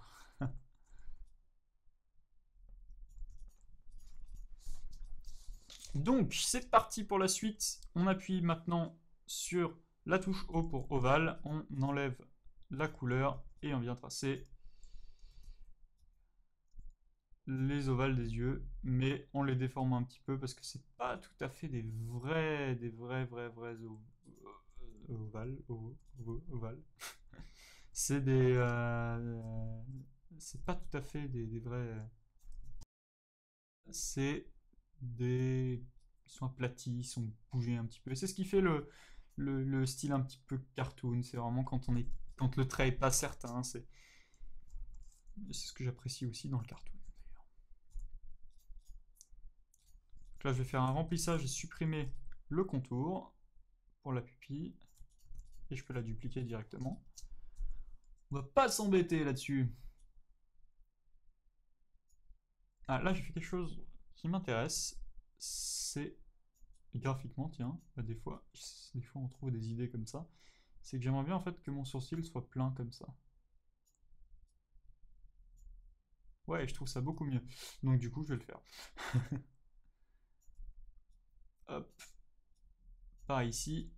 Donc, c'est parti pour la suite. On appuie maintenant sur la touche O pour ovale. On enlève la couleur et on vient tracer les ovales des yeux, mais on les déforme un petit peu parce que c'est pas tout à fait des vrais ovales. Ovales. C'est des, c'est pas tout à fait des vrais. C'est des, ils sont aplatis, ils sont bougés un petit peu. C'est ce qui fait le style un petit peu cartoon. C'est vraiment quand le trait est pas certain. C'est ce que j'apprécie aussi dans le cartoon. Donc là, je vais faire un remplissage et supprimer le contour pour la pupille. Et je peux la dupliquer directement. On va pas s'embêter là-dessus. Ah, là, j'ai fait quelque chose qui m'intéresse. C'est graphiquement, tiens, bah, des fois on trouve des idées comme ça. C'est que j'aimerais bien en fait que mon sourcil soit plein comme ça. Ouais, je trouve ça beaucoup mieux. Donc du coup, je vais le faire. Hop, pareil ici.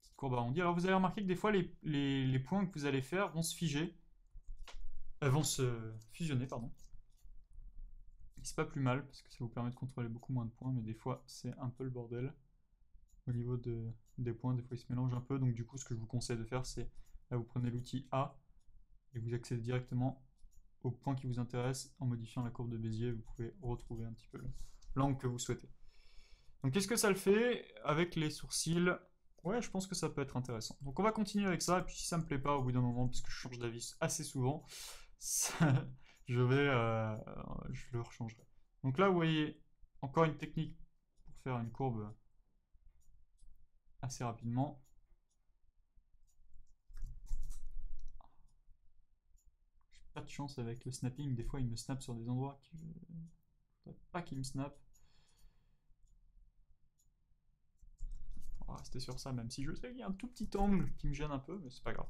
Petite courbe arrondie. Alors vous avez remarqué que des fois, les points que vous allez faire vont se figer. Vont se fusionner, pardon. C'est pas plus mal, parce que ça vous permet de contrôler beaucoup moins de points, mais des fois, c'est un peu le bordel. Au niveau des points, des fois, ils se mélangent un peu. Donc du coup, ce que je vous conseille de faire, c'est là, vous prenez l'outil A, et vous accédez directement au point qui vous intéresse. En modifiant la courbe de Bézier, vous pouvez retrouver un petit peu l'angle que vous souhaitez. Donc qu'est-ce que ça le fait avec les sourcils? Ouais, je pense que ça peut être intéressant. Donc on va continuer avec ça, et puis si ça me plaît pas au bout d'un moment, parce que je change d'avis assez souvent, je le rechangerai. Donc là, vous voyez, encore une technique pour faire une courbe assez rapidement. J'ai pas de chance avec le snapping, des fois il me snap sur des endroits que je ne voudrais pas qu'il me snap. On va rester sur ça, même si je sais qu'il y a un tout petit angle qui me gêne un peu, mais c'est pas grave.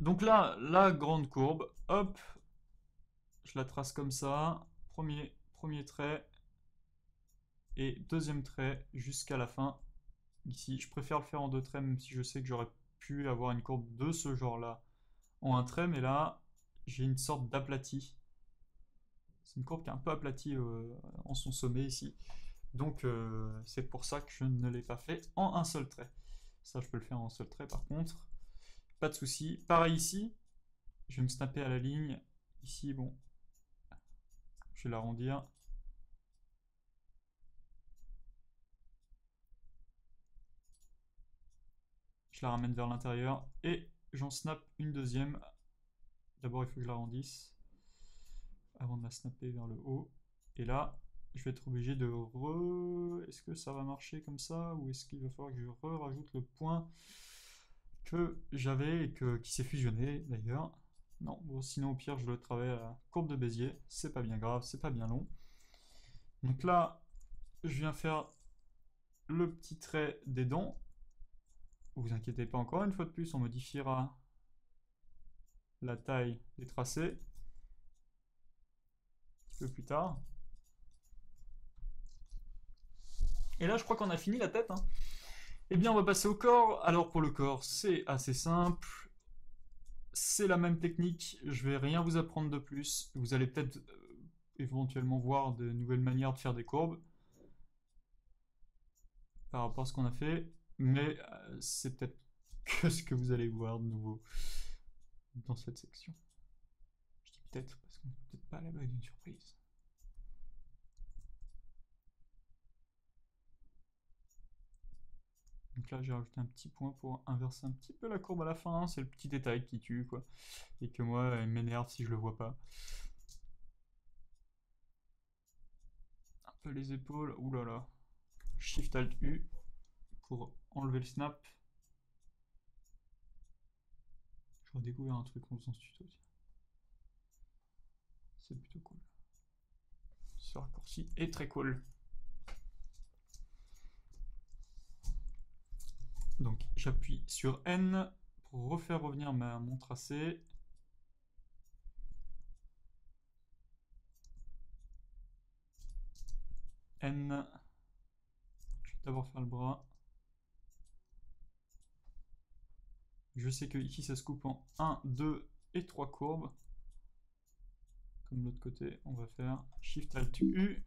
Donc là, la grande courbe, hop, je la trace comme ça, premier trait, et deuxième trait jusqu'à la fin. Ici, je préfère le faire en deux traits, même si je sais que j'aurais pu avoir une courbe de ce genre-là en un trait, mais là, j'ai une sorte d'aplati. C'est une courbe qui est un peu aplatie en son sommet ici. Donc c'est pour ça que je ne l'ai pas fait en un seul trait. Ça, je peux le faire en un seul trait par contre. Pas de souci. Pareil ici, je vais me snapper à la ligne. Ici, bon, je vais l'arrondir. Je la ramène vers l'intérieur et j'en snap une deuxième. D'abord, il faut que je l'arrondisse avant de la snapper vers le haut. Et là, je vais être obligé de Est-ce que ça va marcher comme ça ou est-ce qu'il va falloir que je rajoute le point que j'avais et qui s'est fusionné d'ailleurs? Non, bon, sinon au pire je le travaille à la courbe de Bézier, c'est pas bien grave, c'est pas bien long. Donc là, je viens faire le petit trait des dents. Vous inquiétez pas, encore une fois de plus, on modifiera la taille des tracés un petit peu plus tard. Et là, je crois qu'on a fini la tête, hein. Eh bien, on va passer au corps. Alors pour le corps, c'est assez simple. C'est la même technique, je vais rien vous apprendre de plus. Vous allez peut-être éventuellement voir de nouvelles manières de faire des courbes par rapport à ce qu'on a fait, mais c'est peut-être que ce que vous allez voir de nouveau dans cette section. Je dis peut-être parce qu'on n'est peut-être pas à l'abri d'une surprise. Donc là, j'ai rajouté un petit point pour inverser un petit peu la courbe à la fin. C'est le petit détail qui tue, quoi. Et que moi, il m'énerve si je le vois pas. Un peu les épaules. Ouh là là. Shift Alt U pour enlever le snap. J'ai découvert un truc en faisant ce tuto. C'est plutôt cool. Ce raccourci est très cool. Donc j'appuie sur N pour refaire revenir mon tracé. N. Je vais d'abord faire le bras. Je sais que ici ça se coupe en 1, 2 et 3 courbes. Comme l'autre côté, on va faire Shift Alt U.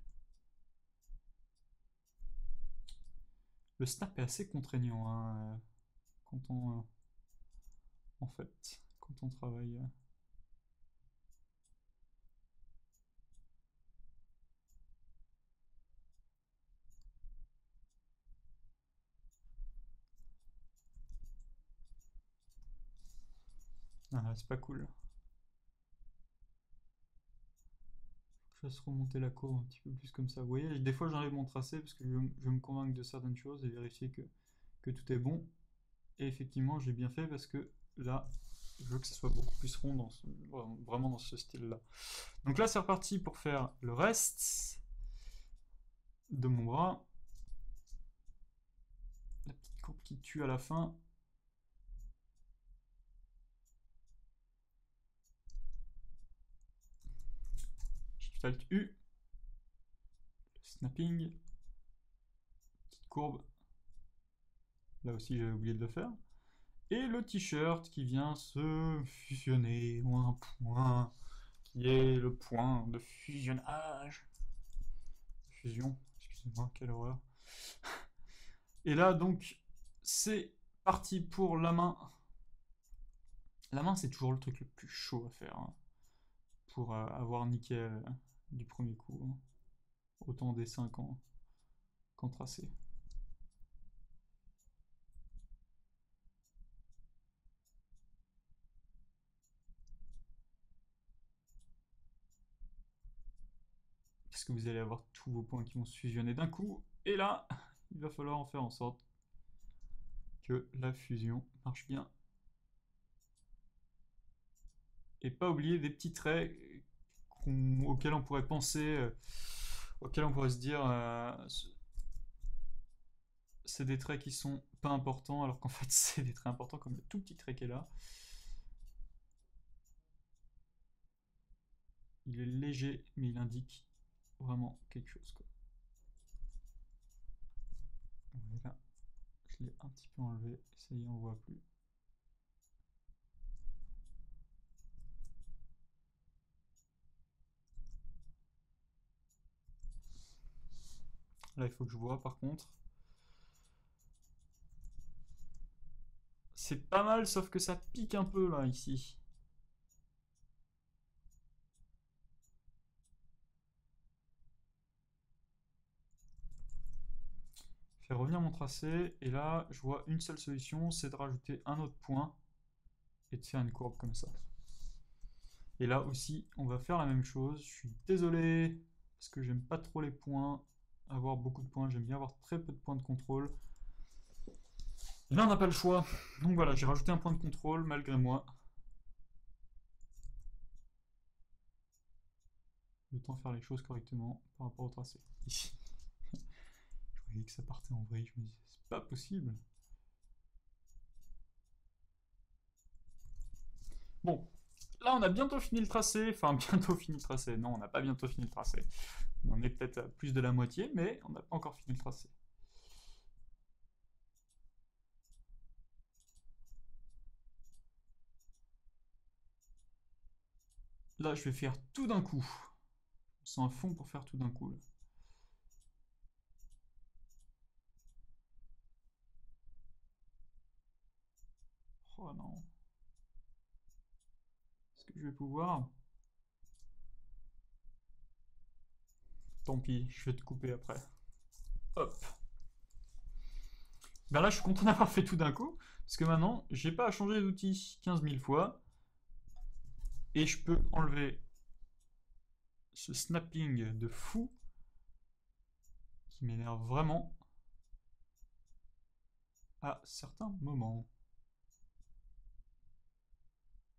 Le snap est assez contraignant hein, quand on en fait quand on travaille. Ah, c'est pas cool. Je laisse remonter la courbe un petit peu plus comme ça. Vous voyez, des fois j'enlève mon tracé parce que je veux me convaincre de certaines choses et vérifier que tout est bon. Et effectivement, j'ai bien fait parce que là, je veux que ça soit beaucoup plus rond, vraiment dans ce style-là. Donc là, c'est reparti pour faire le reste de mon bras. La petite courbe qui tue à la fin. Shift Alt U. Snapping. Petite courbe. Là aussi, j'avais oublié de le faire. Et le t-shirt qui vient se fusionner en un point, qui est le point de fusionnage. Fusion, excusez-moi, quelle horreur. Et là, donc, c'est parti pour la main. La main, c'est toujours le truc le plus chaud à faire, hein, pour avoir nickel du premier coup. Hein. Autant en dessin qu'en tracé. Parce que vous allez avoir tous vos points qui vont se fusionner d'un coup. Et là, il va falloir en faire en sorte que la fusion marche bien. Et pas oublier des petits traits auxquels on pourrait penser, auxquels on pourrait se dire c'est des traits qui sont pas importants, alors qu'en fait c'est des traits importants comme le tout petit trait qui est là. Il est léger, mais il indique vraiment quelque chose. Quoi. Voilà, je l'ai un petit peu enlevé, ça y est, on voit plus. Là, il faut que je vois par contre. C'est pas mal, sauf que ça pique un peu là, ici. Je fais revenir mon tracé, et là, je vois une seule solution, c'est de rajouter un autre point et de faire une courbe comme ça. Et là aussi, on va faire la même chose. Je suis désolé, parce que j'aime pas trop les points, avoir beaucoup de points, j'aime bien avoir très peu de points de contrôle. Et là, on n'a pas le choix. Donc voilà, j'ai rajouté un point de contrôle, malgré moi. Le temps de faire les choses correctement par rapport au tracé. Ici. Je voyais que ça partait en vrille, je me disais, c'est pas possible. Bon, là on a bientôt fini le tracé, enfin bientôt fini le tracé, non on n'a pas bientôt fini le tracé. On est peut-être à plus de la moitié, mais on n'a pas encore fini le tracé. Là je vais faire tout d'un coup. C'est un fond pour faire tout d'un coup. Là. Oh non. Est-ce que je vais pouvoir? Tant pis, je vais te couper après. Hop. Ben là, je suis content d'avoir fait tout d'un coup, parce que maintenant, j'ai pas à changer d'outil 15 000 fois, et je peux enlever ce snapping de fou, qui m'énerve vraiment, à certains moments.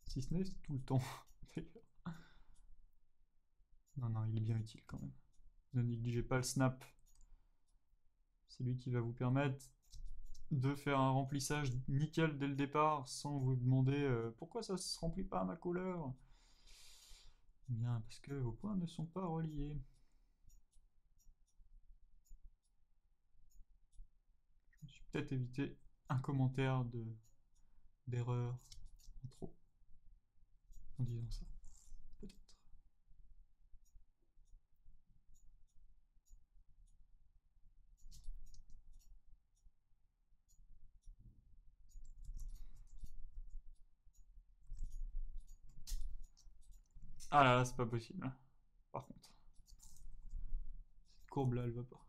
Si ce n'est tout le temps, Non, non, il est bien utile quand même. Ne négligez pas le snap. C'est lui qui va vous permettre de faire un remplissage nickel dès le départ sans vous demander pourquoi ça se remplit pas à ma couleur. Bien, parce que vos points ne sont pas reliés. Je me suis peut-être évité un commentaire d'erreur en trop en disant ça. Peut-être. Ah là là, c'est pas possible. Par contre, cette courbe là, elle va pas.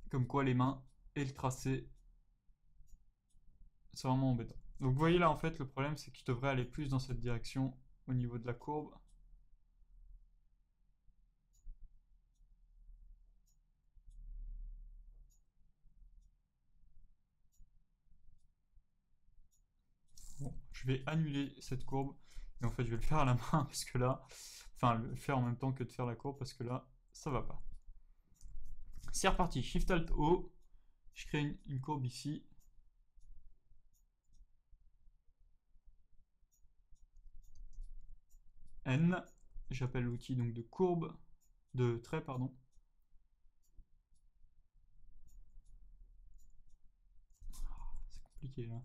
Comme quoi les mains et le tracé, c'est vraiment embêtant. Donc vous voyez là en fait le problème c'est que je devrais aller plus dans cette direction au niveau de la courbe. Bon, je vais annuler cette courbe et en fait je vais le faire à la main parce que là, enfin le faire en même temps que de faire la courbe parce que là ça va pas. C'est reparti, Shift Alt O, je crée une courbe ici. N, j'appelle l'outil donc de courbe, de trait pardon. C'est compliqué là.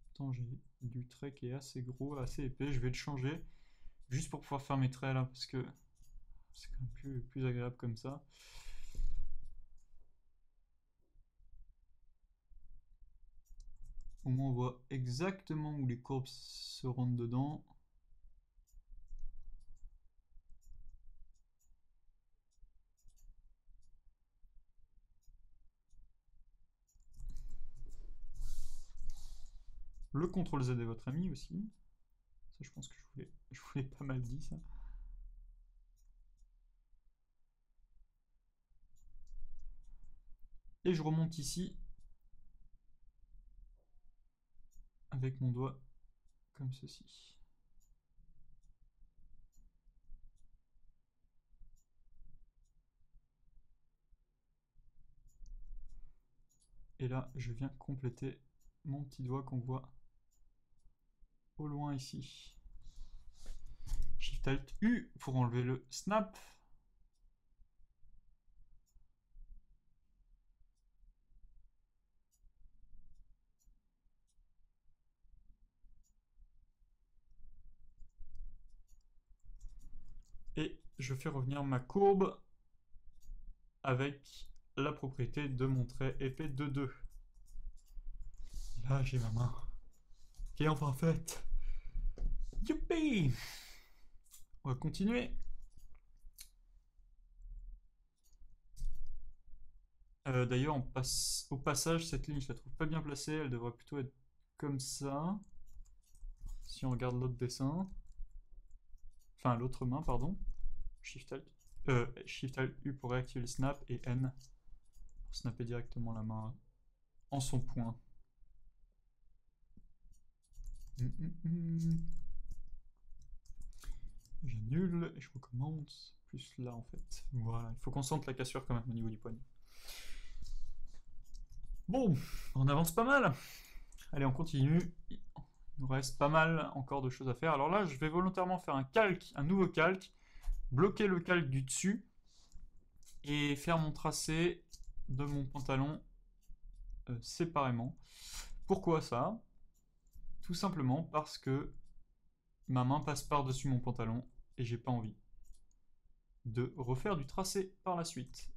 Attends, j'ai du trait qui est assez gros, assez épais, je vais le changer juste pour pouvoir faire mes traits là parce que c'est quand même plus agréable comme ça. Au moins on voit exactement où les courbes se rentrent dedans. Le CTRL Z est votre ami aussi. Ça je pense que je vous l'ai pas mal dit ça. Et je remonte ici avec mon doigt comme ceci. Et là, je viens compléter mon petit doigt qu'on voit au loin ici. Shift Alt U pour enlever le snap. Et je fais revenir ma courbe avec la propriété de mon trait épais de 2. Là, j'ai ma main qui est enfin faite. Youpi! On va continuer. D'ailleurs, au passage, cette ligne, je la trouve pas bien placée. Elle devrait plutôt être comme ça. Si on regarde l'autre dessin. Enfin, l'autre main, pardon. Shift Alt. Shift Alt U pour réactiver le snap et N pour snapper directement la main en son point. J'annule et je recommence. Plus là en fait. Voilà, il faut qu'on sente la cassure quand même au niveau du poignet. Bon, on avance pas mal. Allez, on continue. Il nous reste pas mal encore de choses à faire. Alors là, je vais volontairement faire un calque, un nouveau calque, bloquer le calque du dessus et faire mon tracé de mon pantalon séparément. Pourquoi ça? Tout simplement parce que ma main passe par-dessus mon pantalon et j'ai pas envie de refaire du tracé par la suite.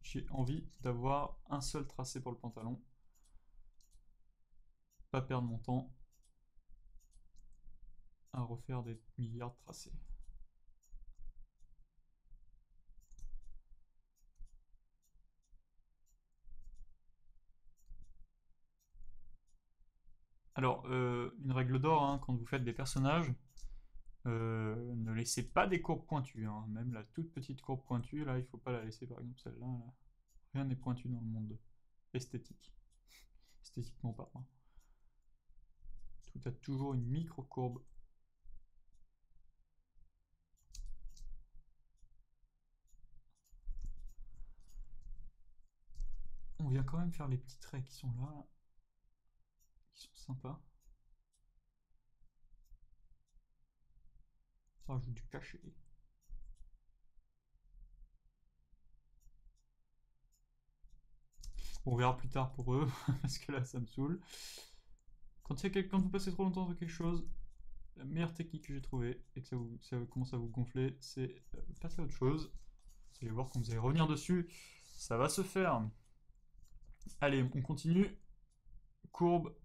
J'ai envie d'avoir un seul tracé pour le pantalon. Pas perdre mon temps à refaire des milliards de tracés. Alors, une règle d'or, hein, quand vous faites des personnages, ne laissez pas des courbes pointues. Hein. Même la toute petite courbe pointue, là, il faut pas la laisser. Par exemple, celle-là, là. Rien n'est pointu dans le monde esthétique. Esthétiquement parlant. Tout a toujours une micro-courbe. on vient quand même faire les petits traits qui sont là, qui sont sympas. Ça rajoute du cachet. Bon, on verra plus tard pour eux, parce que là, ça me saoule. Quand vous passez trop longtemps sur quelque chose, la meilleure technique que j'ai trouvée, et que ça commence à vous gonfler, c'est passer à autre chose. Vous allez voir quand vous allez revenir dessus, ça va se faire. Allez, on continue. Courbe,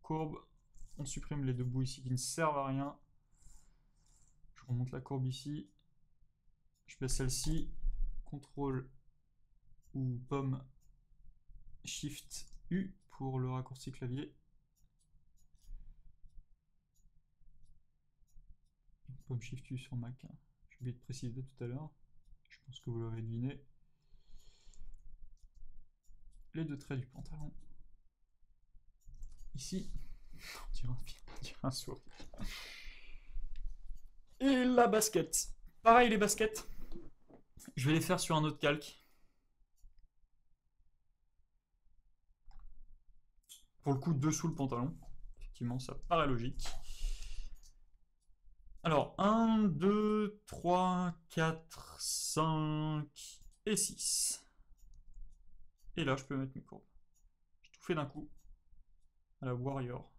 courbe. On supprime les deux bouts ici qui ne servent à rien. Je remonte la courbe ici. Je baisse celle-ci. CTRL ou pomme Shift U pour le raccourci clavier. Pomme Shift U sur Mac. J'ai oublié de préciser tout à l'heure. Je pense que vous l'avez deviné. Les deux traits du pantalon. Ici, on dirait un sourire. Et la basket. Pareil, les baskets. Je vais les faire sur un autre calque. Pour le coup, dessous le pantalon. Effectivement, ça paraît logique. Alors, 1, 2, 3, 4, 5 et 6. Et là, je peux mettre mes courbes. J'ai tout fait d'un coup. À la Warrior.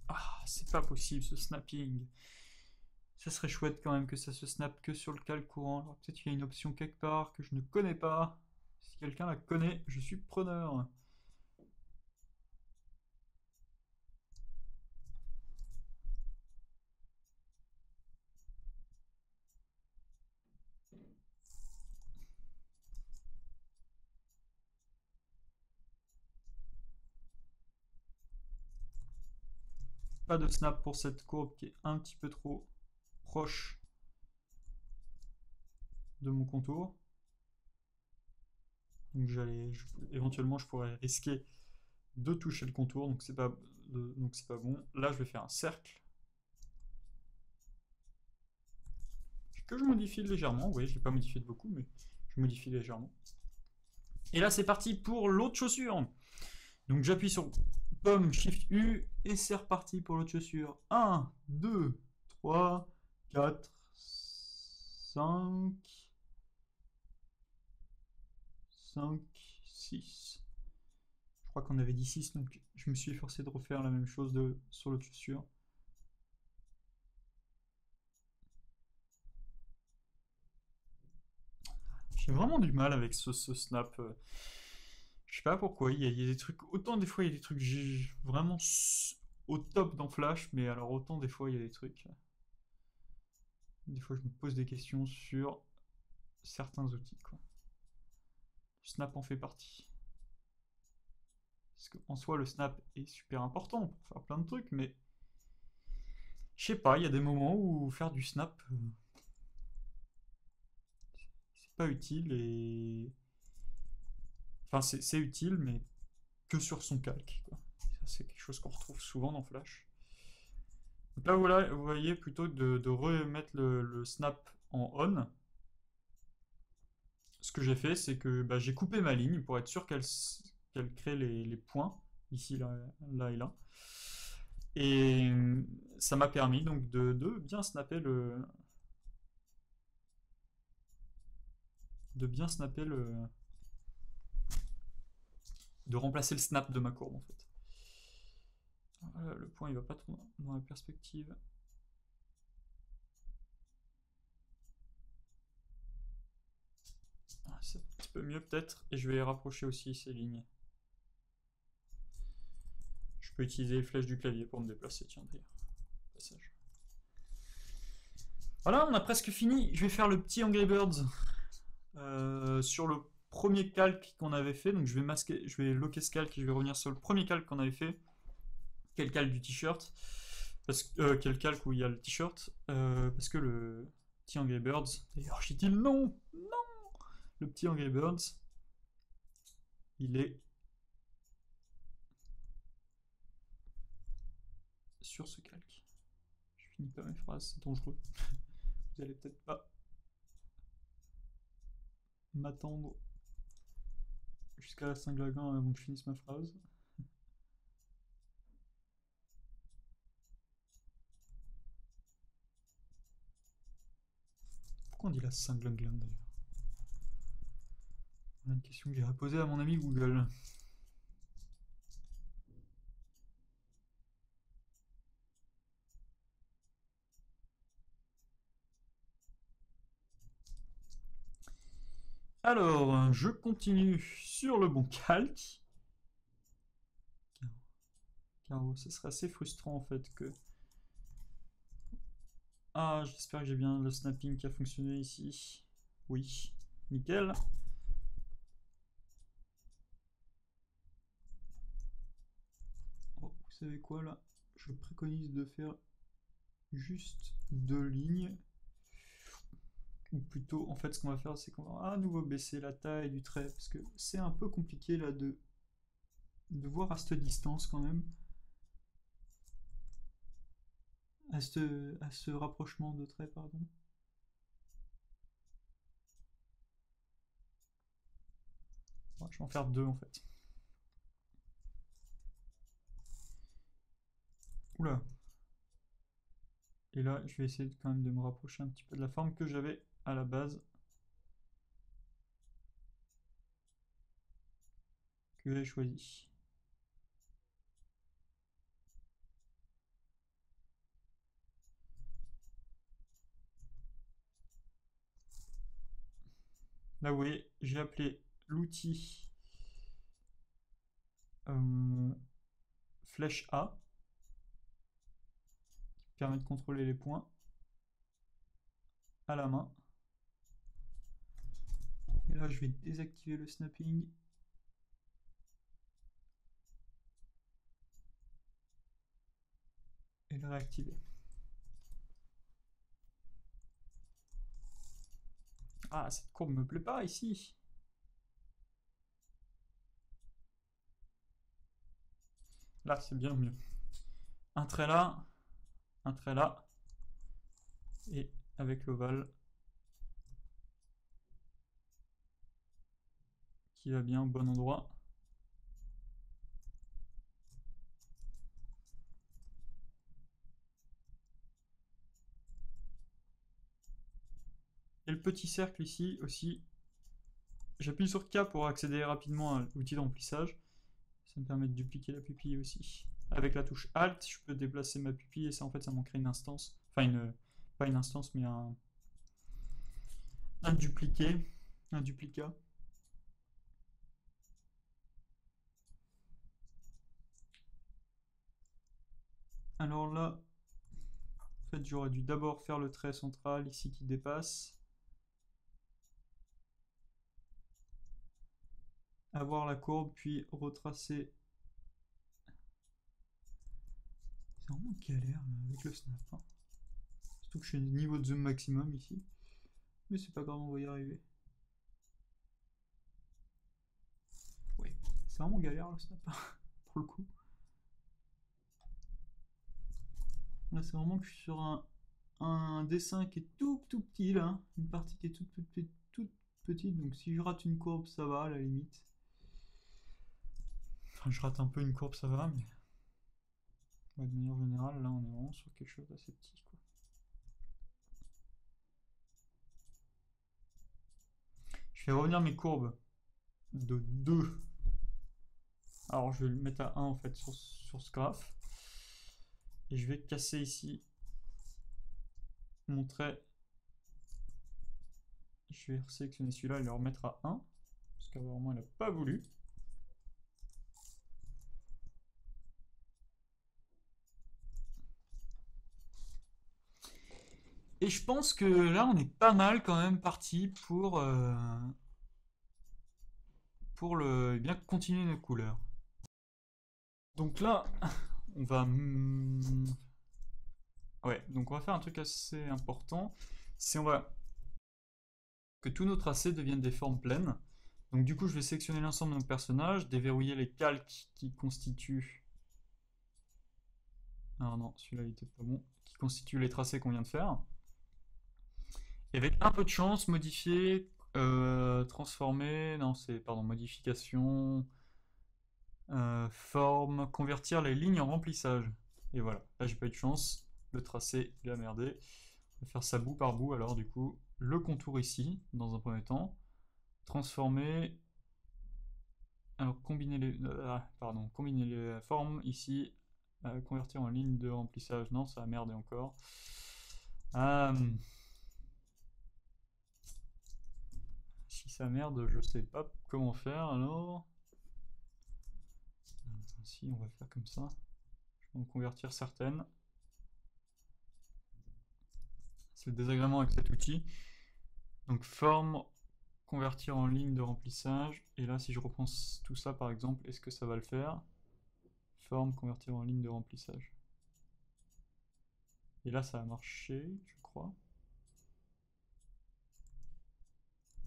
Ah, c'est pas possible ce snapping. Ça serait chouette quand même que ça se snap que sur le calque courant. Alors peut-être qu'il y a une option quelque part que je ne connais pas. Si quelqu'un la connaît, je suis preneur. Pas de snap pour cette courbe qui est un petit peu trop proche de mon contour. Donc éventuellement je pourrais risquer de toucher le contour, donc c'est pas bon. Là je vais faire un cercle que je modifie légèrement. Vous voyez, je l'ai pas modifié de beaucoup, mais je modifie légèrement. Et là c'est parti pour l'autre chaussure. Donc j'appuie sur pomme Shift U et c'est reparti pour l'autre chaussure. 1, 2, 3, 4, 5, 5, 6. Je crois qu'on avait dit 6, donc je me suis forcé de refaire la même chose sur l'autre chaussure. J'ai vraiment du mal avec ce snap. Je sais pas pourquoi, il y a des trucs. Autant des fois il y a des trucs vraiment au top dans Flash, mais alors autant des fois il y a des trucs. Des fois je me pose des questions sur certains outils, quoi. Snap en fait partie. Parce qu'en soi, le snap est super important pour faire plein de trucs, mais je sais pas, il y a des moments où faire du snap, c'est pas utile et. Enfin, c'est utile, mais que sur son calque, quoi. Ça, c'est quelque chose qu'on retrouve souvent dans Flash. Donc là, voilà, vous voyez, plutôt que de remettre le snap en on, ce que j'ai fait, c'est que j'ai coupé ma ligne pour être sûr qu'elle crée les points, ici, là et là. Et ça m'a permis donc de bien snapper de remplacer le snap de ma courbe en fait. Voilà, le point il va pas trop dans la perspective. Ah, c'est un petit peu mieux peut-être, et je vais rapprocher aussi ces lignes. Je peux utiliser les flèches du clavier pour me déplacer, tiens d'ailleurs. Passage. Voilà, on a presque fini. Je vais faire le petit Angry Birds sur le premier calque qu'on avait fait. Donc je vais loquer ce calque et je vais revenir sur le premier calque qu'on avait fait. Quel calque du t-shirt, quel calque où il y a le t-shirt, parce que le petit Angry Birds, d'ailleurs j'ai dit non, le petit Angry Birds, il est sur ce calque. Je finis pas mes phrases, c'est dangereux. Vous allez peut-être pas m'attendre jusqu'à la Saint-Glagan avant que je finisse ma phrase. Pourquoi on dit la Saint-Glagan d'ailleurs? Une question que j'ai posée à mon ami Google. Alors, je continue sur le bon calque. Car ce serait assez frustrant en fait que... Ah, j'espère que j'ai bien le snapping qui a fonctionné ici. Oui, nickel. Oh, vous savez quoi là? Je préconise de faire juste 2 lignes. Ou plutôt, en fait, ce qu'on va faire, c'est qu'on va à nouveau baisser la taille du trait, parce que c'est un peu compliqué là de voir à cette distance quand même, à ce rapprochement de trait, pardon. Ouais, je vais en faire 2 en fait. Oula. Et là, je vais essayer quand même de me rapprocher un petit peu de la forme que j'avais à la base. Que j'ai choisi. Là, vous voyez, j'ai appelé l'outil flèche A, qui permet de contrôler les points à la main. Et là, je vais désactiver le snapping. Et le réactiver. Ah, cette courbe me plaît pas ici. Là, c'est bien mieux. Un trait là, et avec l'ovale qui va bien au bon endroit. Et le petit cercle ici aussi, j'appuie sur K pour accéder rapidement à l'outil de remplissage. Ça me permet de dupliquer la pupille aussi. Avec la touche Alt, je peux déplacer ma pupille et ça en fait ça m'en crée une instance. Enfin pas une instance mais un dupliqué, un duplicat. Alors là, en fait j'aurais dû d'abord faire le trait central ici qui dépasse. Avoir la courbe puis retracer. C'est vraiment galère là, avec le snap. Hein. Surtout que je suis niveau de zoom maximum ici. Mais c'est pas grave, on va y arriver. Oui, c'est vraiment galère le snap, pour le coup. Là, c'est vraiment que je suis sur un dessin qui est tout petit là. Une partie qui est toute petite. Donc si je rate une courbe, ça va à la limite. Enfin, je rate un peu une courbe, ça va, mais... Ouais, de manière générale, là, on est vraiment sur quelque chose d'assez petit, quoi. Je fais revenir mes courbes de 2. Alors, je vais le mettre à 1, en fait, sur ce graphe. Et je vais casser ici mon trait. Je vais sélectionner celui-là et le remettre à 1. Parce qu'apparemment, elle n'a pas voulu. Et je pense que là, on est pas mal quand même parti pour bien continuer nos couleurs. Donc là, on va... Ouais, donc on va faire un truc assez important. C'est on va... que tous nos tracés deviennent des formes pleines. Donc du coup, je vais sélectionner l'ensemble de nos personnages, déverrouiller les calques qui constituent... Ah non, celui-là, il était pas bon. Qui constituent les tracés qu'on vient de faire. Et avec un peu de chance, modifier Transformer, non, c'est, pardon, modification, forme, convertir les lignes en remplissage. Et voilà, là j'ai pas eu de chance, le tracé il a merdé. On va faire ça bout par bout alors du coup. Le contour ici, dans un premier temps. Transformer, alors combiner les formes ici. Convertir en ligne de remplissage, non, ça a merdé encore. Si ça merde, je sais pas comment faire alors. Si, on va faire comme ça. Je vais en convertir certaines. C'est le désagrément avec cet outil. Donc forme, convertir en ligne de remplissage. Et là, si je reprends tout ça par exemple, est-ce que ça va le faire? Forme, convertir en ligne de remplissage. Et là, ça a marché, je crois.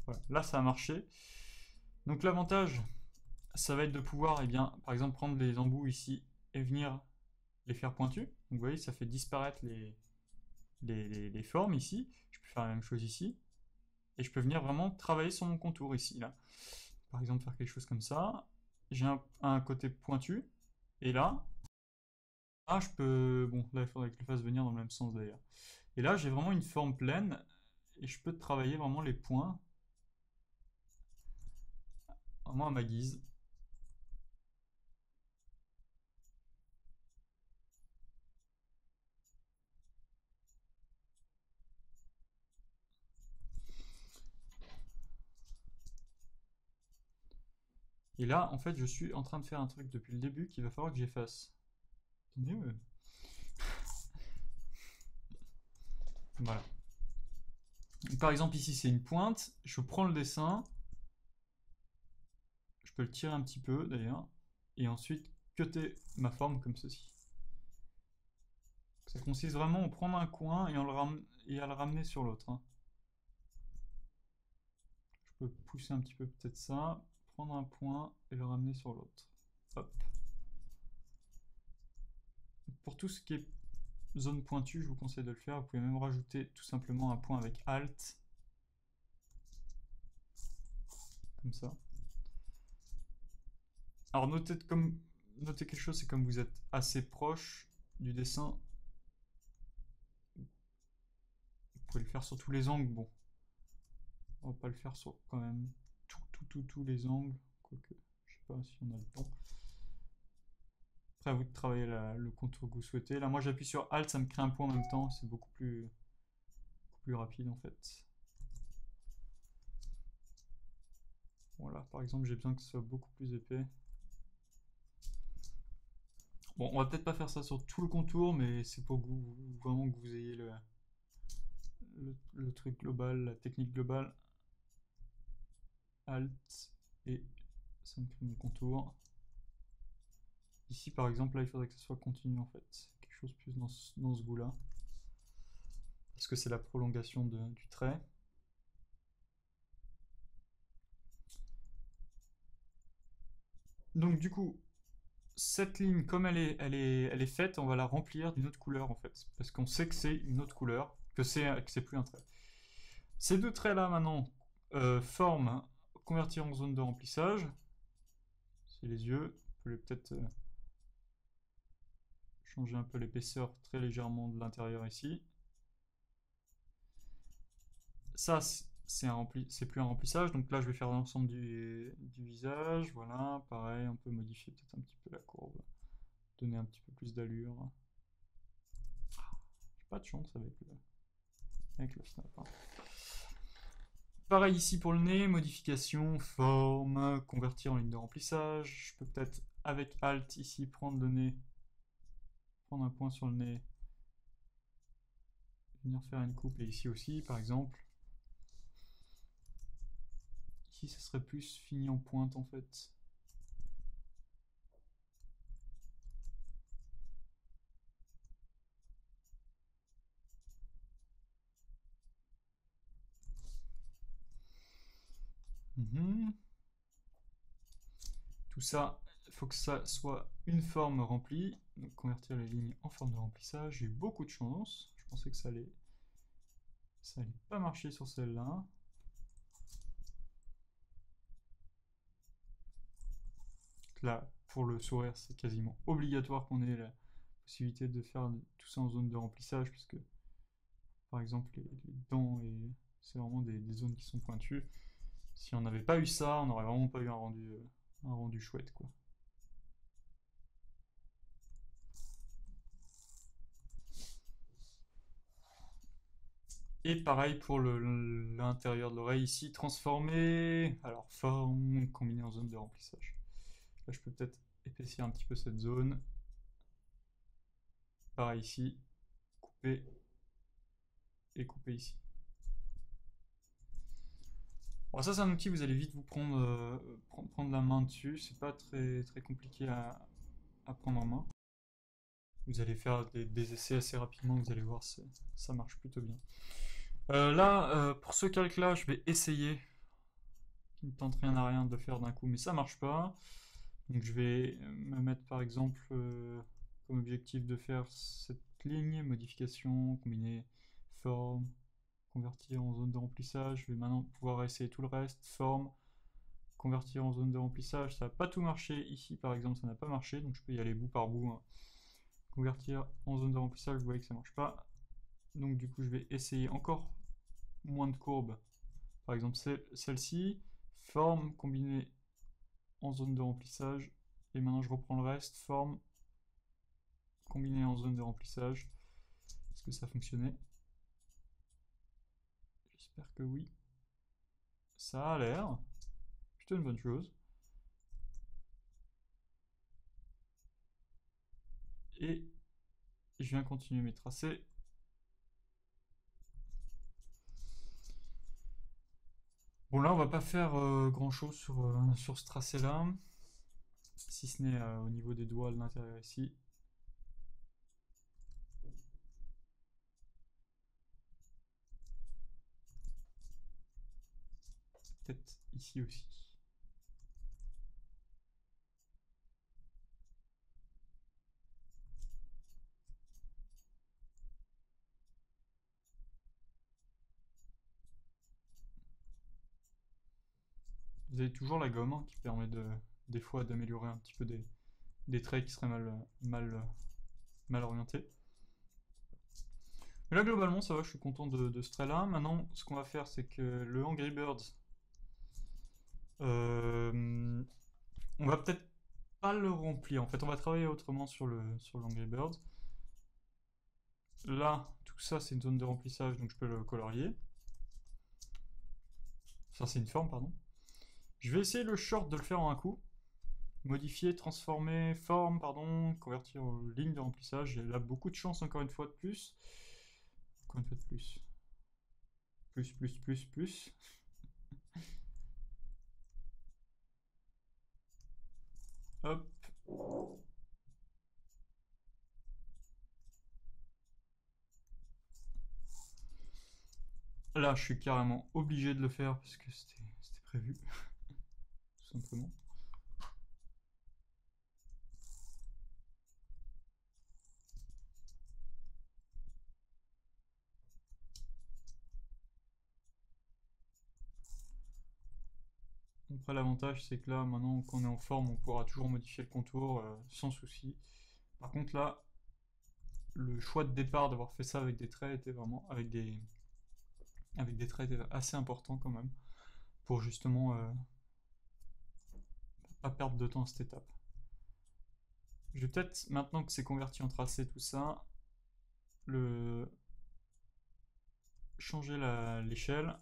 Voilà, là, ça a marché. Donc l'avantage, ça va être de pouvoir, eh bien, par exemple, prendre les embouts ici et venir les faire pointus. Donc vous voyez, ça fait disparaître les formes ici. Je peux faire la même chose ici. Et je peux venir vraiment travailler sur mon contour ici, là. Par exemple, faire quelque chose comme ça. J'ai un côté pointu. Et là, je peux... Bon, là, il faudrait que je le fasse venir dans le même sens d'ailleurs. Et là, j'ai vraiment une forme pleine. Et je peux travailler vraiment les points. Vraiment à ma guise. Et là, en fait, je suis en train de faire un truc depuis le début qu'il va falloir que j'efface. Attendez, voilà. Par exemple, ici, c'est une pointe. Je prends le dessin. Je peux le tirer un petit peu, d'ailleurs. Et ensuite, cutter ma forme comme ceci. Ça consiste vraiment à prendre un coin et, à le ramener sur l'autre. Hein. Je peux pousser un petit peu peut-être ça. Prendre un point et le ramener sur l'autre. Hop. Pour tout ce qui est zone pointue, je vous conseille de le faire. Vous pouvez même rajouter tout simplement un point avec Alt. Comme ça. Alors notez quelque chose, c'est comme vous êtes assez proche du dessin. Vous pouvez le faire sur tous les angles. Bon, on va pas le faire sur quand même tous les angles. Quoique, je sais pas si on a le temps. Après, à vous de travailler le contour que vous souhaitez. Là, moi, j'appuie sur Alt, ça me crée un point en même temps. C'est beaucoup plus rapide, en fait. Voilà, par exemple, j'ai besoin que ce soit beaucoup plus épais. Bon, on va peut-être pas faire ça sur tout le contour, mais c'est pour vraiment que vous ayez le truc global, la technique globale. Alt, et ça me crée mon contour. Ici, par exemple, là, il faudrait que ce soit continu, en fait. Quelque chose plus dans ce goût-là. Parce que c'est la prolongation du trait. Donc, du coup, cette ligne, comme elle est faite, on va la remplir d'une autre couleur, en fait. Parce qu'on sait que c'est une autre couleur, que c'est plus un trait. Ces deux traits-là, maintenant, forment, convertir en zone de remplissage. C'est les yeux. On peut peut-être changer un peu l'épaisseur très légèrement de l'intérieur ici. Ça, c'est plus un remplissage. Donc là, je vais faire l'ensemble du visage. Voilà, pareil, on peut modifier peut-être un petit peu la courbe. Donner un petit peu plus d'allure. J'ai pas de chance avec le snap. Hein. Pareil ici pour le nez, modification, forme, convertir en ligne de remplissage. Je peux peut-être avec Alt ici prendre le nez, prendre un point sur le nez, venir faire une coupe et ici aussi par exemple. Ici ça serait plus fini en pointe en fait. Tout ça, il faut que ça soit une forme remplie. Donc convertir les lignes en forme de remplissage. J'ai eu beaucoup de chance. Je pensais que ça allait pas marcher sur celle-là. là, pour le sourire, c'est quasiment obligatoire qu'on ait la possibilité de faire tout ça en zone de remplissage, puisque par exemple les dents, c'est vraiment des zones qui sont pointues. Si on n'avait pas eu ça, on n'aurait vraiment pas eu un rendu chouette, quoi. Et pareil pour l'intérieur de l'oreille ici, transformé. Alors, forme, combinée en zone de remplissage. Là, je peux peut-être épaissir un petit peu cette zone. Pareil ici, couper et couper ici. Bon, ça, c'est un outil, vous allez vite vous prendre la main dessus. C'est pas très, très compliqué à prendre en main. Vous allez faire des essais assez rapidement, vous allez voir, ça marche plutôt bien. Là, pour ce calque-là, je vais essayer, qui ne tente rien à rien, de le faire d'un coup, mais ça marche pas. Donc je vais me mettre par exemple comme objectif de faire cette ligne, modification, combiner forme, convertir en zone de remplissage. Je vais maintenant pouvoir essayer tout le reste, forme, convertir en zone de remplissage. Ça n'a pas tout marché ici par exemple, ça n'a pas marché, donc je peux y aller bout par bout, hein. Convertir en zone de remplissage, vous voyez que ça marche pas. Donc du coup je vais essayer encore moins de courbes. Par exemple celle-ci, forme, combiner en zone de remplissage. Et maintenant je reprends le reste, forme, combiner en zone de remplissage. Est-ce que ça a fonctionné? J'espère que oui. Ça a l'air. Plutôt une bonne chose. Et je viens continuer mes tracés. Bon là on va pas faire grand chose sur ce tracé là. Si ce n'est au niveau des doigts de l'intérieur ici. Peut-être ici aussi. Vous avez toujours la gomme, hein, qui permet des fois d'améliorer un petit peu des traits qui seraient mal orientés. Mais là globalement ça va, je suis content de ce trait là. Maintenant ce qu'on va faire c'est que le Angry Birds, on va peut-être pas le remplir. En fait on va travailler autrement sur le Angry Birds. Là tout ça c'est une zone de remplissage donc je peux le colorier. Ça c'est une forme pardon. Je vais essayer le short de le faire en un coup. Modifier, transformer, forme, pardon, convertir en ligne de remplissage. J'ai là beaucoup de chance encore une fois de plus. Encore une fois de plus. Plus. Hop. Là, je suis carrément obligé de le faire parce que c'était prévu. Tout simplement. Après, l'avantage, c'est que là, maintenant qu'on est en forme, on pourra toujours modifier le contour sans souci. Par contre, là, le choix de départ d'avoir fait ça avec des traits était vraiment avec des traits était assez important quand même pour justement pas perdre de temps à cette étape. Je vais peut-être, maintenant que c'est converti en tracé tout ça, changer l'échelle.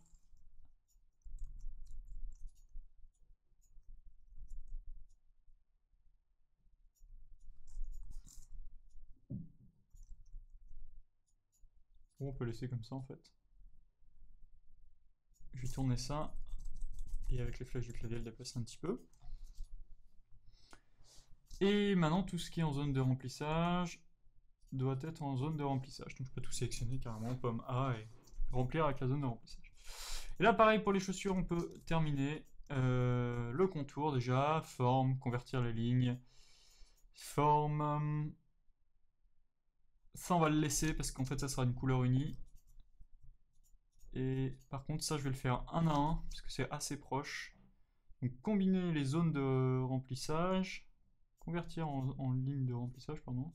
Bon, on peut laisser comme ça en fait. Je vais tourner ça et avec les flèches du clavier le déplacer un petit peu. Et maintenant tout ce qui est en zone de remplissage doit être en zone de remplissage. Donc je peux tout sélectionner carrément, pomme A et remplir avec la zone de remplissage. Et là pareil pour les chaussures, on peut terminer le contour déjà, forme, convertir les lignes, forme. Ça on va le laisser parce qu'en fait ça sera une couleur unie. Et par contre ça je vais le faire un à un parce que c'est assez proche. Donc combiner les zones de remplissage. convertir en ligne de remplissage, pardon.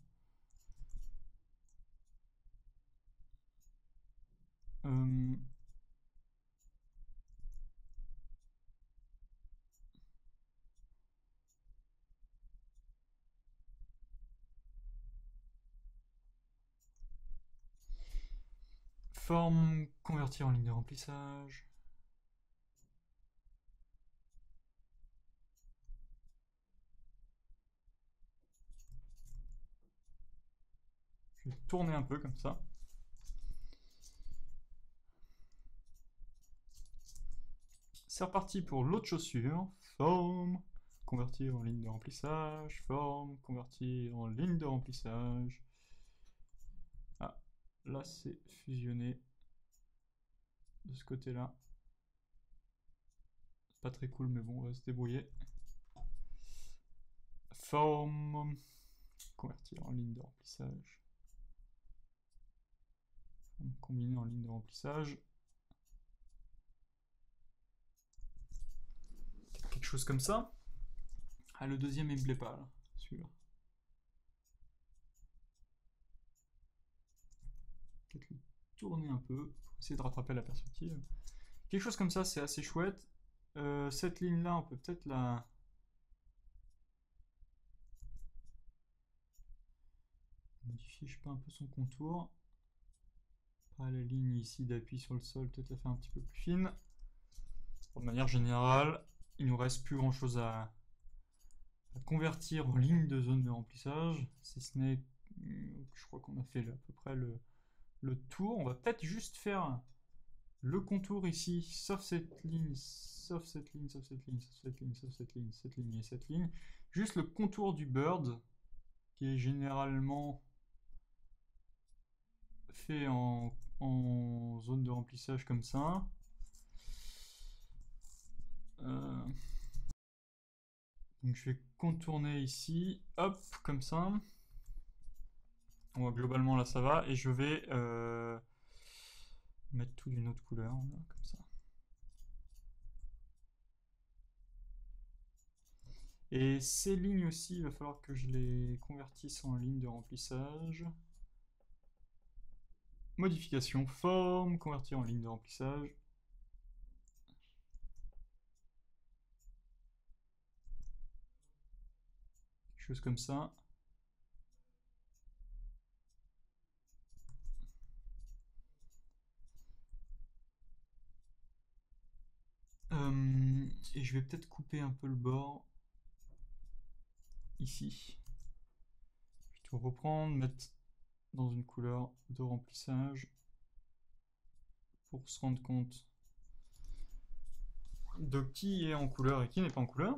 Forme, convertir en ligne de remplissage. Je vais tourner un peu comme ça. C'est reparti pour l'autre chaussure. Forme, convertir en ligne de remplissage. Forme, convertir en ligne de remplissage. Ah, là c'est fusionné de ce côté-là. Pas très cool, mais bon, on va se débrouiller. Forme, convertir en ligne de remplissage. Forme, combiner en ligne de remplissage. Quelque chose comme ça. Ah, le deuxième il me plaît pas là, celui-là. Peut-être le tourner un peu pour essayer de rattraper la perspective. Quelque chose comme ça, c'est assez chouette. Cette ligne-là, on peut peut-être la modifier, je sais pas, un peu son contour. Pas la ligne ici d'appui sur le sol, peut-être la faire un petit peu plus fine. De manière générale, il nous reste plus grand-chose à convertir en ligne de zone de remplissage, si ce n'est, je crois qu'on a fait à peu près le tour. On va peut-être juste faire le contour ici, sauf cette ligne, sauf cette ligne, sauf cette ligne, sauf cette ligne, sauf cette ligne, cette ligne et cette ligne. Juste le contour du bird, qui est généralement fait en zone de remplissage comme ça. Donc je vais contourner ici, hop, comme ça. Bon, globalement là ça va, et je vais mettre tout d'une autre couleur, là, comme ça. Et ces lignes aussi, il va falloir que je les convertisse en lignes de remplissage. Modification, forme, convertir en ligne de remplissage. Quelque chose comme ça. Et je vais peut-être couper un peu le bord ici. Je vais tout reprendre, mettre dans une couleur de remplissage pour se rendre compte de qui est en couleur et qui n'est pas en couleur.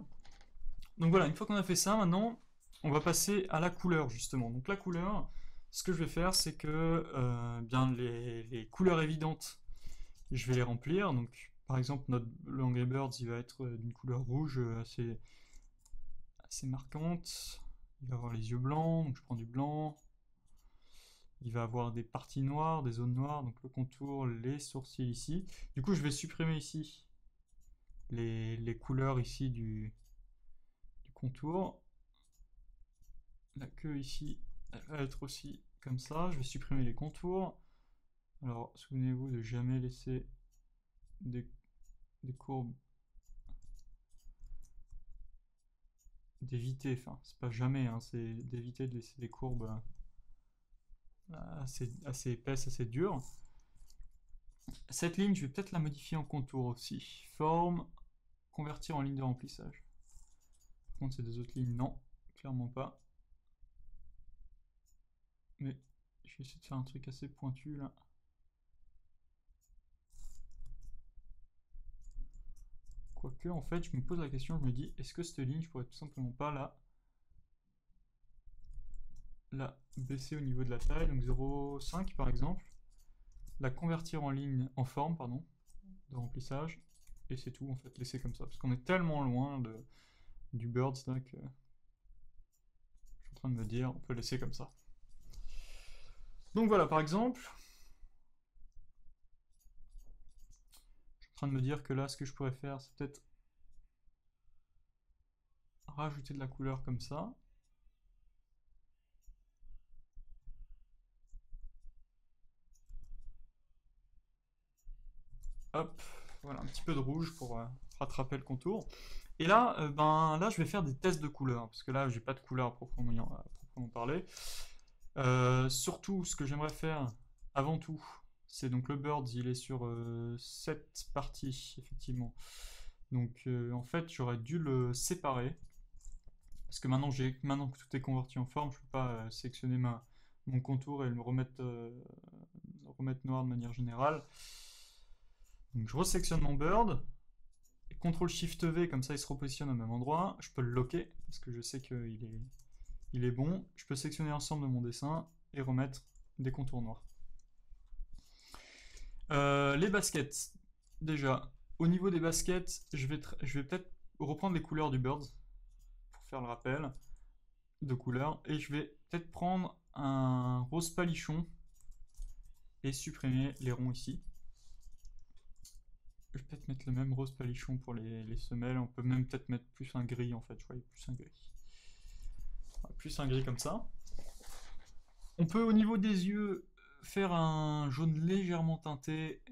Donc voilà, une fois qu'on a fait ça, maintenant, on va passer à la couleur justement. Donc la couleur, ce que je vais faire, c'est que bien les couleurs évidentes, je vais les remplir. Donc par exemple, le Angry Birds, il va être d'une couleur rouge assez marquante. Il va avoir les yeux blancs, donc je prends du blanc. Il va avoir des parties noires, des zones noires, donc le contour, les sourcils ici. Du coup, je vais supprimer ici les couleurs ici du contour. La queue ici, elle va être aussi comme ça. Je vais supprimer les contours. Alors, souvenez-vous de jamais laisser des courbes, d'éviter, enfin, c'est pas jamais, hein, c'est d'éviter de laisser des courbes assez épaisses, assez dures. Cette ligne, je vais peut-être la modifier en contour aussi. Forme, convertir en ligne de remplissage. Par contre, c'est des autres lignes, non, clairement pas. Mais je vais essayer de faire un truc assez pointu là. Quoique, en fait, je me pose la question, je me dis, est-ce que cette ligne, je pourrais tout simplement pas la baisser au niveau de la taille, donc 0,5 par exemple, la convertir en ligne, en forme, pardon, de remplissage, et c'est tout, en fait, laisser comme ça, parce qu'on est tellement loin du Birds là que je suis en train de me dire, on peut laisser comme ça. Donc voilà, par exemple, je suis en train de me dire que là, ce que je pourrais faire, c'est peut-être rajouter de la couleur comme ça. Hop, voilà, un petit peu de rouge pour rattraper le contour. Et là, là, je vais faire des tests de couleurs, parce que là, j'ai pas de couleur à proprement parler. Surtout, ce que j'aimerais faire, avant tout, c'est donc le Birds, il est sur 7 parties, effectivement. Donc, en fait, j'aurais dû le séparer, parce que maintenant que tout est converti en forme, je peux pas sélectionner mon contour et le remettre noir de manière générale. Donc, je resélectionne mon Bird, et CTRL-SHIFT-V, comme ça il se repositionne au même endroit. Je peux le locker, parce que je sais qu'il est bon. Je peux sélectionner l'ensemble de mon dessin et remettre des contours noirs. Les baskets, déjà, au niveau des baskets, je vais peut-être reprendre les couleurs du Bird pour faire le rappel de couleurs, et je vais peut-être prendre un rose palichon et supprimer les ronds ici. Je vais peut-être mettre le même rose palichon pour les semelles, on peut même peut-être mettre plus un gris en fait, je voyais plus un gris. Plus un gris comme ça. On peut au niveau des yeux faire un jaune légèrement teinté,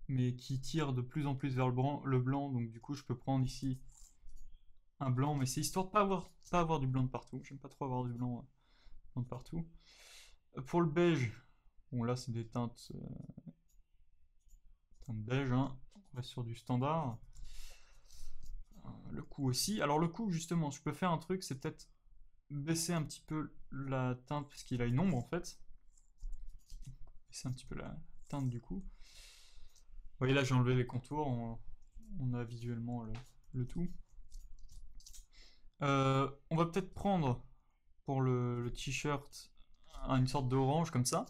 mais qui tire de plus en plus vers le blanc, donc du coup je peux prendre ici un blanc, mais c'est histoire de pas avoir du blanc de partout, j'aime pas trop avoir du blanc de partout. Pour le beige, bon là c'est des teintes beige, hein. On va sur du standard. Le coup aussi, alors le coup justement, je peux faire un truc, c'est peut-être baisser un petit peu la teinte, parce qu'il a une ombre en fait. Baisser un petit peu la teinte du coup. Vous voyez là j'ai enlevé les contours, on a visuellement le tout. On va peut-être prendre pour le t-shirt une sorte d'orange comme ça.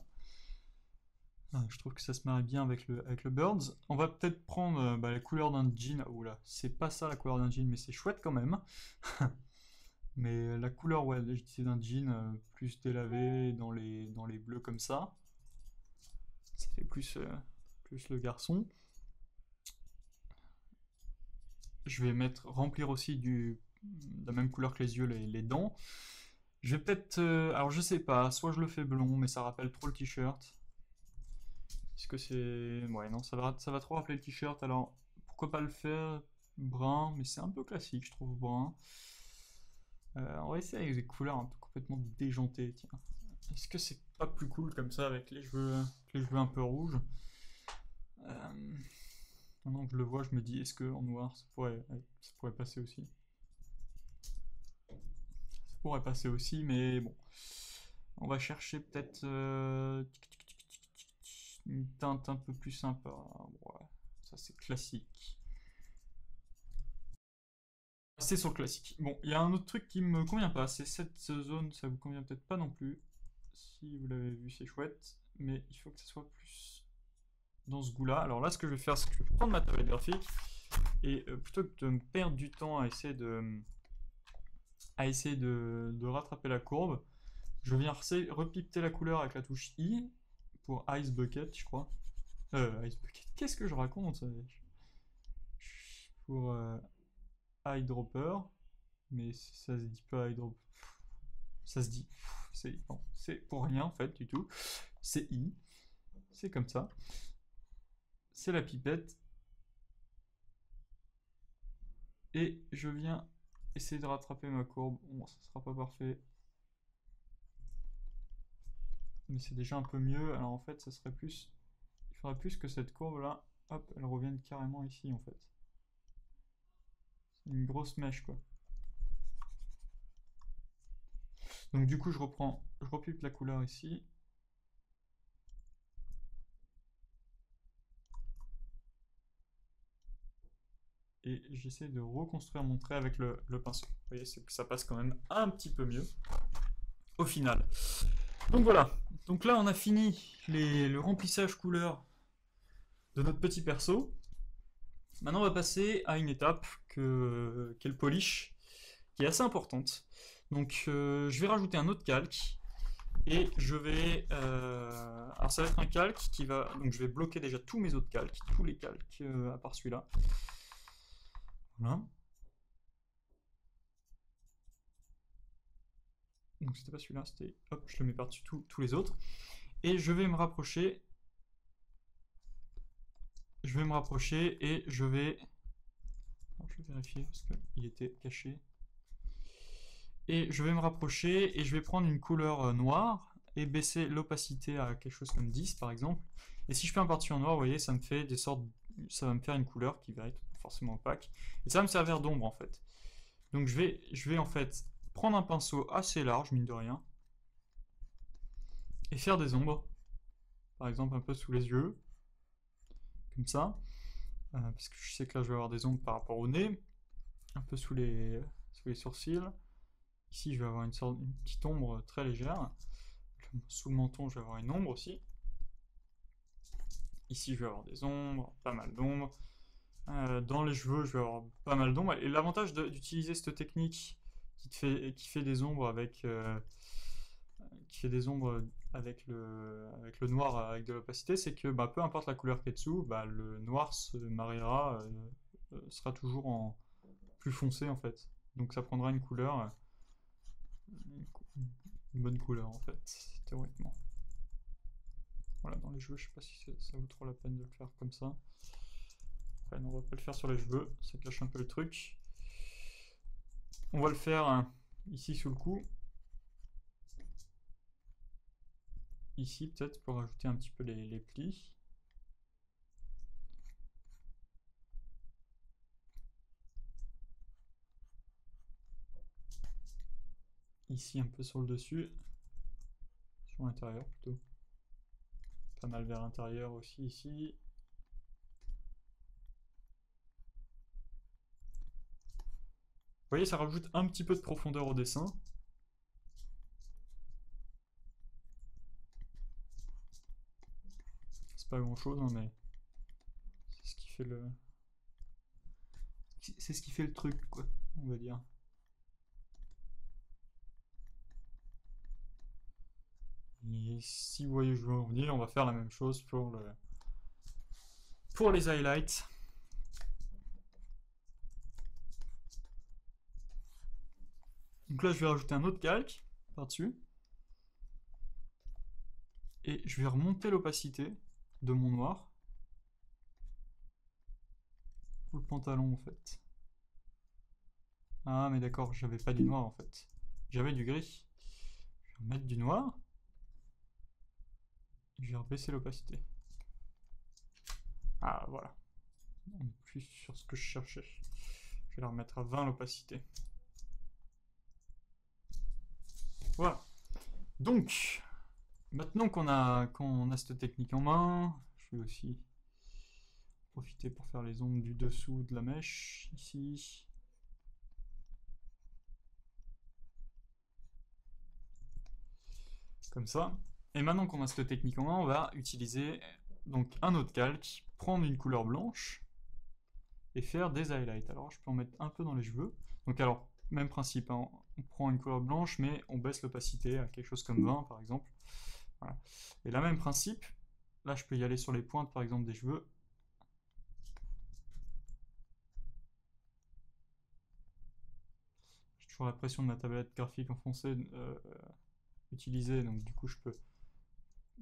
Je trouve que ça se marie bien avec le Birds. On va peut-être prendre la couleur d'un jean. Oula, c'est pas ça la couleur d'un jean, mais c'est chouette quand même. Mais la couleur, ouais, je disais d'un jean plus délavé dans les bleus comme ça. Ça fait plus le garçon. Je vais remplir aussi de la même couleur que les yeux, les dents. Je vais peut-être, alors je sais pas, soit je le fais blond, mais ça rappelle trop le t-shirt. Est-ce que c'est, ouais, non, ça va trop rappeler le t-shirt. Alors pourquoi pas le faire brun, mais c'est un peu classique, je trouve brun. On va essayer avec des couleurs un peu complètement déjantées, tiens. Est-ce que c'est pas plus cool comme ça avec les cheveux un peu rouges? Maintenant que je le vois, je me dis, est-ce que en noir ça pourrait passer aussi? Ça pourrait passer aussi, mais bon. On va chercher peut-être une teinte un peu plus sympa. Ouais, ça c'est classique. C'est sur le classique. Bon, il y a un autre truc qui me convient pas, c'est cette zone, ça vous convient peut-être pas non plus. Si vous l'avez vu, c'est chouette, mais il faut que ça soit plus dans ce goût-là. Alors là, ce que je vais faire, c'est que je vais prendre ma tablette graphique et plutôt que de me perdre du temps à essayer de rattraper la courbe, je viens repipeter la couleur avec la touche I pour Ice Bucket, je crois. Ice Bucket, qu'est-ce que je raconte? Pour Eyedropper, mais ça se dit pas Eyedropper. Ça se dit. C'est pour rien en fait du tout. C'est I. C'est comme ça. C'est la pipette. Et je viens essayer de rattraper ma courbe. Bon, ça sera pas parfait. Mais c'est déjà un peu mieux. Alors en fait, ça serait plus. Il faudrait plus que cette courbe là, hop, elle revienne carrément ici en fait. C'est une grosse mèche quoi. Donc du coup, je repipe la couleur ici. Et j'essaie de reconstruire mon trait avec le pinceau. Vous voyez, c'est que ça passe quand même un petit peu mieux au final. Donc voilà, donc là on a fini le remplissage couleur de notre petit perso. Maintenant on va passer à une étape qui est le polish, qui est assez importante. Donc je vais rajouter un autre calque et je vais... alors ça va être un calque qui va... Donc je vais bloquer déjà tous mes autres calques, tous les calques à part celui-là. Voilà. Donc c'était pas celui-là, c'était... Hop, je le mets par-dessus tous les autres. Et je vais me rapprocher je vais me rapprocher et je vais... Alors, je vais vérifier parce qu'il était caché. Et je vais me rapprocher et je vais prendre une couleur noire et baisser l'opacité à quelque chose comme 10 par exemple. Et si je fais un par-dessus en noir, vous voyez, ça me fait des sortes... Ça va me faire une couleur qui va être forcément opaque. Et ça va me servir d'ombre en fait. Donc je vais en fait prendre un pinceau assez large, mine de rien, et faire des ombres. Par exemple un peu sous les yeux, comme ça. Parce que je sais que là je vais avoir des ombres par rapport au nez. Un peu sous les sourcils. Ici je vais avoir une petite ombre très légère. Sous le menton je vais avoir une ombre aussi. Ici je vais avoir des ombres, pas mal d'ombres. Dans les cheveux je vais avoir pas mal d'ombres. Et l'avantage d'utiliser cette technique qui fait des ombres avec avec le noir avec de l'opacité, c'est que bah, peu importe la couleur qui est dessous, bah, le noir se mariera, sera toujours en plus foncé en fait. Donc ça prendra une couleur, une bonne couleur en fait, théoriquement. Voilà, dans les cheveux, je sais pas si ça vaut trop la peine de le faire comme ça. Enfin, non, on va pas le faire sur les cheveux, ça cache un peu le truc. On va le faire ici sous le cou. Ici peut-être pour rajouter un petit peu les plis. Ici un peu sur le dessus. Sur l'intérieur plutôt. Pas mal vers l'intérieur aussi ici. Vous voyez, ça rajoute un petit peu de profondeur au dessin. C'est pas grand chose, hein, mais c'est ce qui fait le. C'est ce qui fait le truc, quoi, on va dire. Et si vous voyez où je veux en venir, on va faire la même chose pour les highlights. Donc là, je vais rajouter un autre calque par-dessus. Et je vais remonter l'opacité de mon noir. Pour le pantalon, en fait. Ah, mais d'accord, j'avais pas du noir, en fait. J'avais du gris. Je vais remettre du noir. Et je vais rebaisser l'opacité. Ah, voilà. On est plus sur ce que je cherchais. Je vais la remettre à 20 l'opacité. Voilà. Donc, maintenant qu'on a cette technique en main, je vais aussi profiter pour faire les ombres du dessous de la mèche, ici. Comme ça. Et maintenant qu'on a cette technique en main, on va utiliser donc un autre calque, prendre une couleur blanche et faire des highlights. Alors je peux en mettre un peu dans les cheveux. Donc alors, même principe, hein, on prend une couleur blanche mais on baisse l'opacité à quelque chose comme 20 par exemple. Voilà. Et là même principe, là je peux y aller sur les pointes par exemple des cheveux. J'ai toujours la pression de ma tablette graphique enfoncée utilisée, donc du coup je peux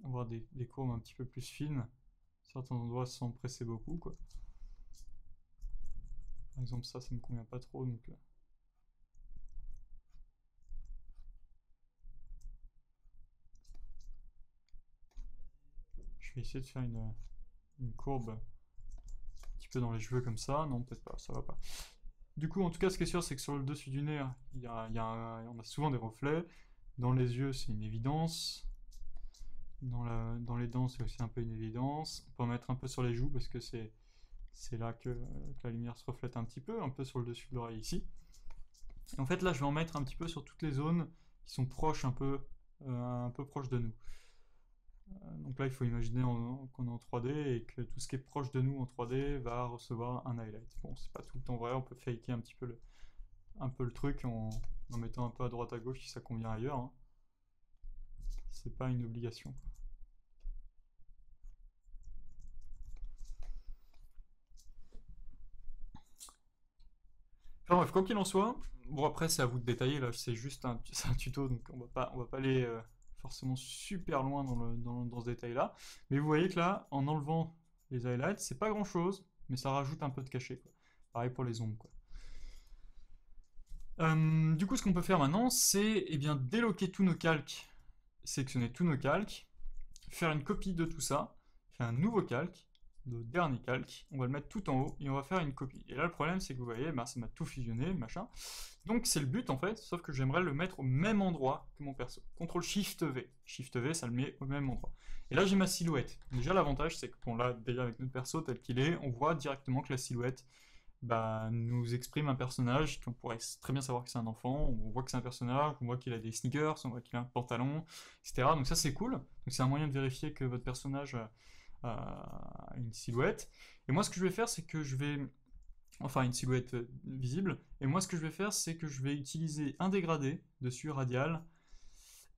avoir des courbes un petit peu plus fines, certains endroits sans presser beaucoup quoi. Par exemple ça me convient pas trop donc je vais essayer de faire une courbe un petit peu dans les cheveux comme ça. Non, peut-être pas, ça va pas. Du coup, en tout cas, ce qui est sûr, c'est que sur le dessus du nez, on a souvent des reflets. Dans les yeux, c'est une évidence. Dans les dents, c'est aussi un peu une évidence. On peut en mettre un peu sur les joues parce que c'est là que la lumière se reflète un petit peu sur le dessus de l'oreille ici. Et en fait, là, je vais en mettre un petit peu sur toutes les zones qui sont proches un peu proches de nous. Donc là, il faut imaginer qu'on est en 3D et que tout ce qui est proche de nous en 3D va recevoir un highlight. Bon, c'est pas tout le temps vrai, on peut faker un petit peu le truc en mettant un peu à droite à gauche si ça convient ailleurs, hein. C'est pas une obligation. Enfin bref, quoi qu'il en soit, bon après c'est à vous de détailler, là c'est juste un tuto, donc on va pas aller forcément super loin dans ce détail là. Mais vous voyez que là, en enlevant Les highlights, c'est pas grand chose, mais ça rajoute un peu de cachet, quoi. Pareil pour les ombres, quoi. Du coup, ce qu'on peut faire maintenant, c'est eh bien déloquer tous nos calques, sélectionner tous nos calques, faire une copie de tout ça, faire un nouveau calque, le dernier calque, on va le mettre tout en haut et on va faire une copie. Et là, le problème, c'est que vous voyez, bah, ça m'a tout fusionné, machin. Donc, c'est le but en fait, sauf que j'aimerais le mettre au même endroit que mon perso. CTRL-SHIFT-V. SHIFT-V, ça le met au même endroit. Et là, j'ai ma silhouette. Déjà, l'avantage, c'est que bon, là, déjà avec notre perso tel qu'il est, on voit directement que la silhouette bah, nous exprime un personnage qu'on pourrait très bien savoir que c'est un enfant, on voit que c'est un personnage, on voit qu'il a des sneakers, on voit qu'il a un pantalon, etc. Donc ça c'est cool, donc c'est un moyen de vérifier que votre personnage a une silhouette. Et moi ce que je vais faire c'est que je vais, enfin une silhouette visible, et moi ce que je vais faire c'est que je vais utiliser un dégradé dessus, radial,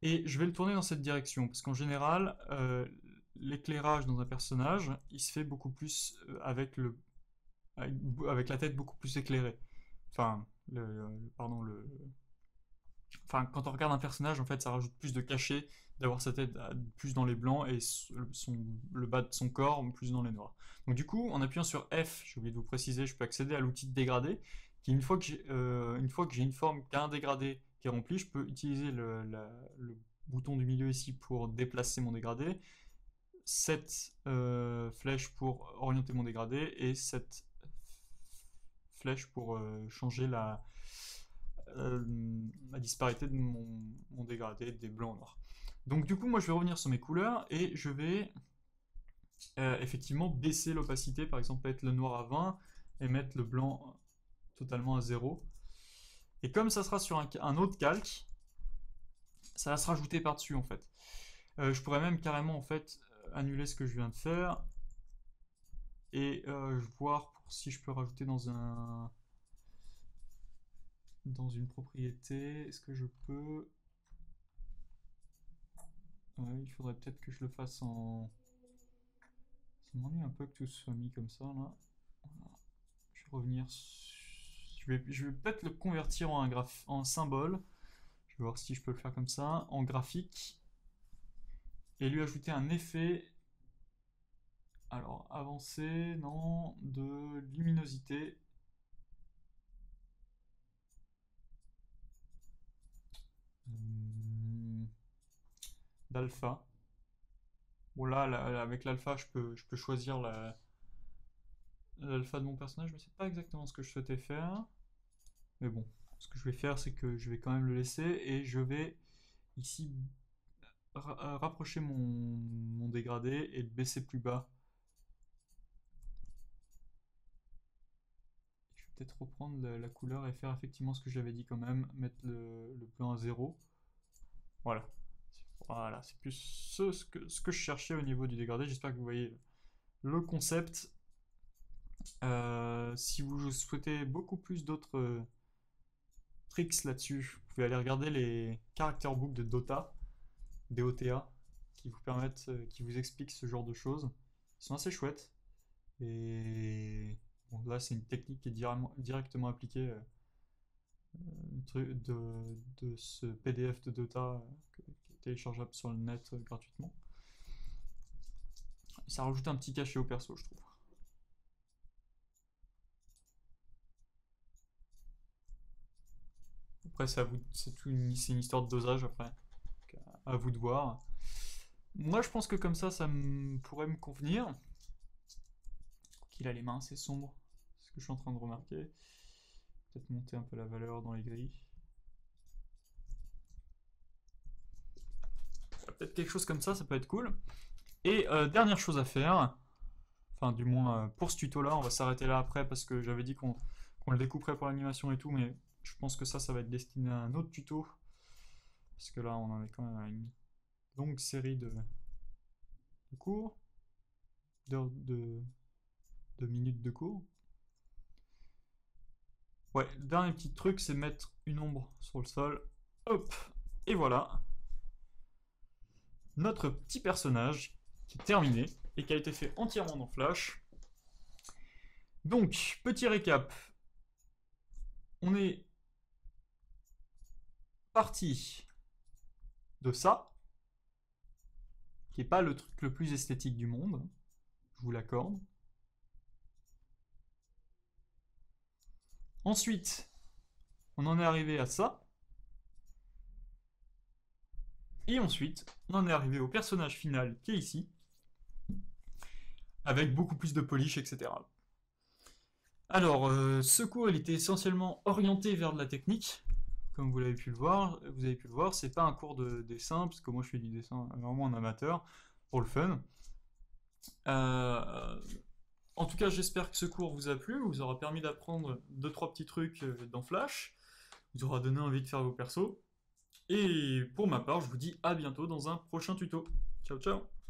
et je vais le tourner dans cette direction, parce qu'en général, l'éclairage dans un personnage, il se fait beaucoup plus avec la tête beaucoup plus éclairée. Enfin, pardon, enfin, quand on regarde un personnage, en fait, ça rajoute plus de cachet d'avoir sa tête plus dans les blancs et le bas de son corps plus dans les noirs. Donc du coup, en appuyant sur F, j'ai oublié de vous préciser, je peux accéder à l'outil de dégradé, qui une fois que j'ai une forme qui a un dégradé qui est rempli, je peux utiliser le bouton du milieu ici pour déplacer mon dégradé, cette flèche pour orienter mon dégradé et cette flèche pour changer la disparité de mon dégradé des blancs au noir. Donc du coup, moi je vais revenir sur mes couleurs et je vais effectivement baisser l'opacité, par exemple mettre le noir à 20 et mettre le blanc totalement à 0. Et comme ça sera sur un autre calque, ça va se rajouter par-dessus en fait. Je pourrais même carrément en fait annuler ce que je viens de faire et voir si je peux rajouter dans une propriété. Est-ce que je peux... Ouais, il faudrait peut-être que je le fasse en... Ça m'ennuie un peu que tout soit mis comme ça, là. Voilà. Je vais revenir... Je vais peut-être le convertir en symbole. Je vais voir si je peux le faire comme ça. En graphique. Et lui ajouter un effet... Alors, avancé, non, de luminosité. D'alpha. Bon là, avec l'alpha, je peux choisir l'alpha de mon personnage, mais c'est pas exactement ce que je souhaitais faire. Mais bon, ce que je vais faire, c'est que je vais quand même le laisser et je vais ici rapprocher mon dégradé et le baisser plus bas. Je vais peut-être reprendre la couleur et faire effectivement ce que j'avais dit quand même, mettre le blanc à 0. Voilà. Voilà, c'est plus ce que je cherchais au niveau du dégradé. J'espère que vous voyez le concept. Si vous souhaitez beaucoup plus d'autres tricks là-dessus, vous pouvez aller regarder les character books de Dota, DOTA, qui vous permettent, qui vous expliquent ce genre de choses. Ils sont assez chouettes. Et bon, là, c'est une technique qui est directement appliquée de ce PDF de Dota qui est téléchargeable sur le net gratuitement. Ça rajoute un petit cachet au perso, je trouve. Après, c'est une histoire de dosage après. Donc, à vous de voir. Moi, je pense que comme ça pourrait me convenir. Qu'il a les mains assez sombres. C'est ce que je suis en train de remarquer. Peut-être monter un peu la valeur dans les grilles. Peut-être quelque chose comme ça peut être cool. Et dernière chose à faire, enfin du moins pour ce tuto là, on va s'arrêter là après parce que j'avais dit qu'on le découperait pour l'animation et tout, mais je pense que ça va être destiné à un autre tuto. Parce que là on en est quand même à une longue série de cours, de minutes de cours. Ouais, le dernier petit truc c'est mettre une ombre sur le sol. Hop, et voilà. Notre petit personnage qui est terminé et qui a été fait entièrement dans Flash. Donc, petit récap. On est parti de ça, qui n'est pas le truc le plus esthétique du monde. Je vous l'accorde. Ensuite, on en est arrivé à ça. Et ensuite, on en est arrivé au personnage final qui est ici, avec beaucoup plus de polish, etc. Alors, ce cours, il était essentiellement orienté vers de la technique, comme vous avez pu le voir. C'est pas un cours de dessin, parce que moi je fais du dessin vraiment en amateur, pour le fun. Euh, En tout cas, j'espère que ce cours vous a plu, vous aura permis d'apprendre 2-3 petits trucs dans Flash, vous aura donné envie de faire vos persos. Et pour ma part, je vous dis à bientôt dans un prochain tuto. Ciao ciao.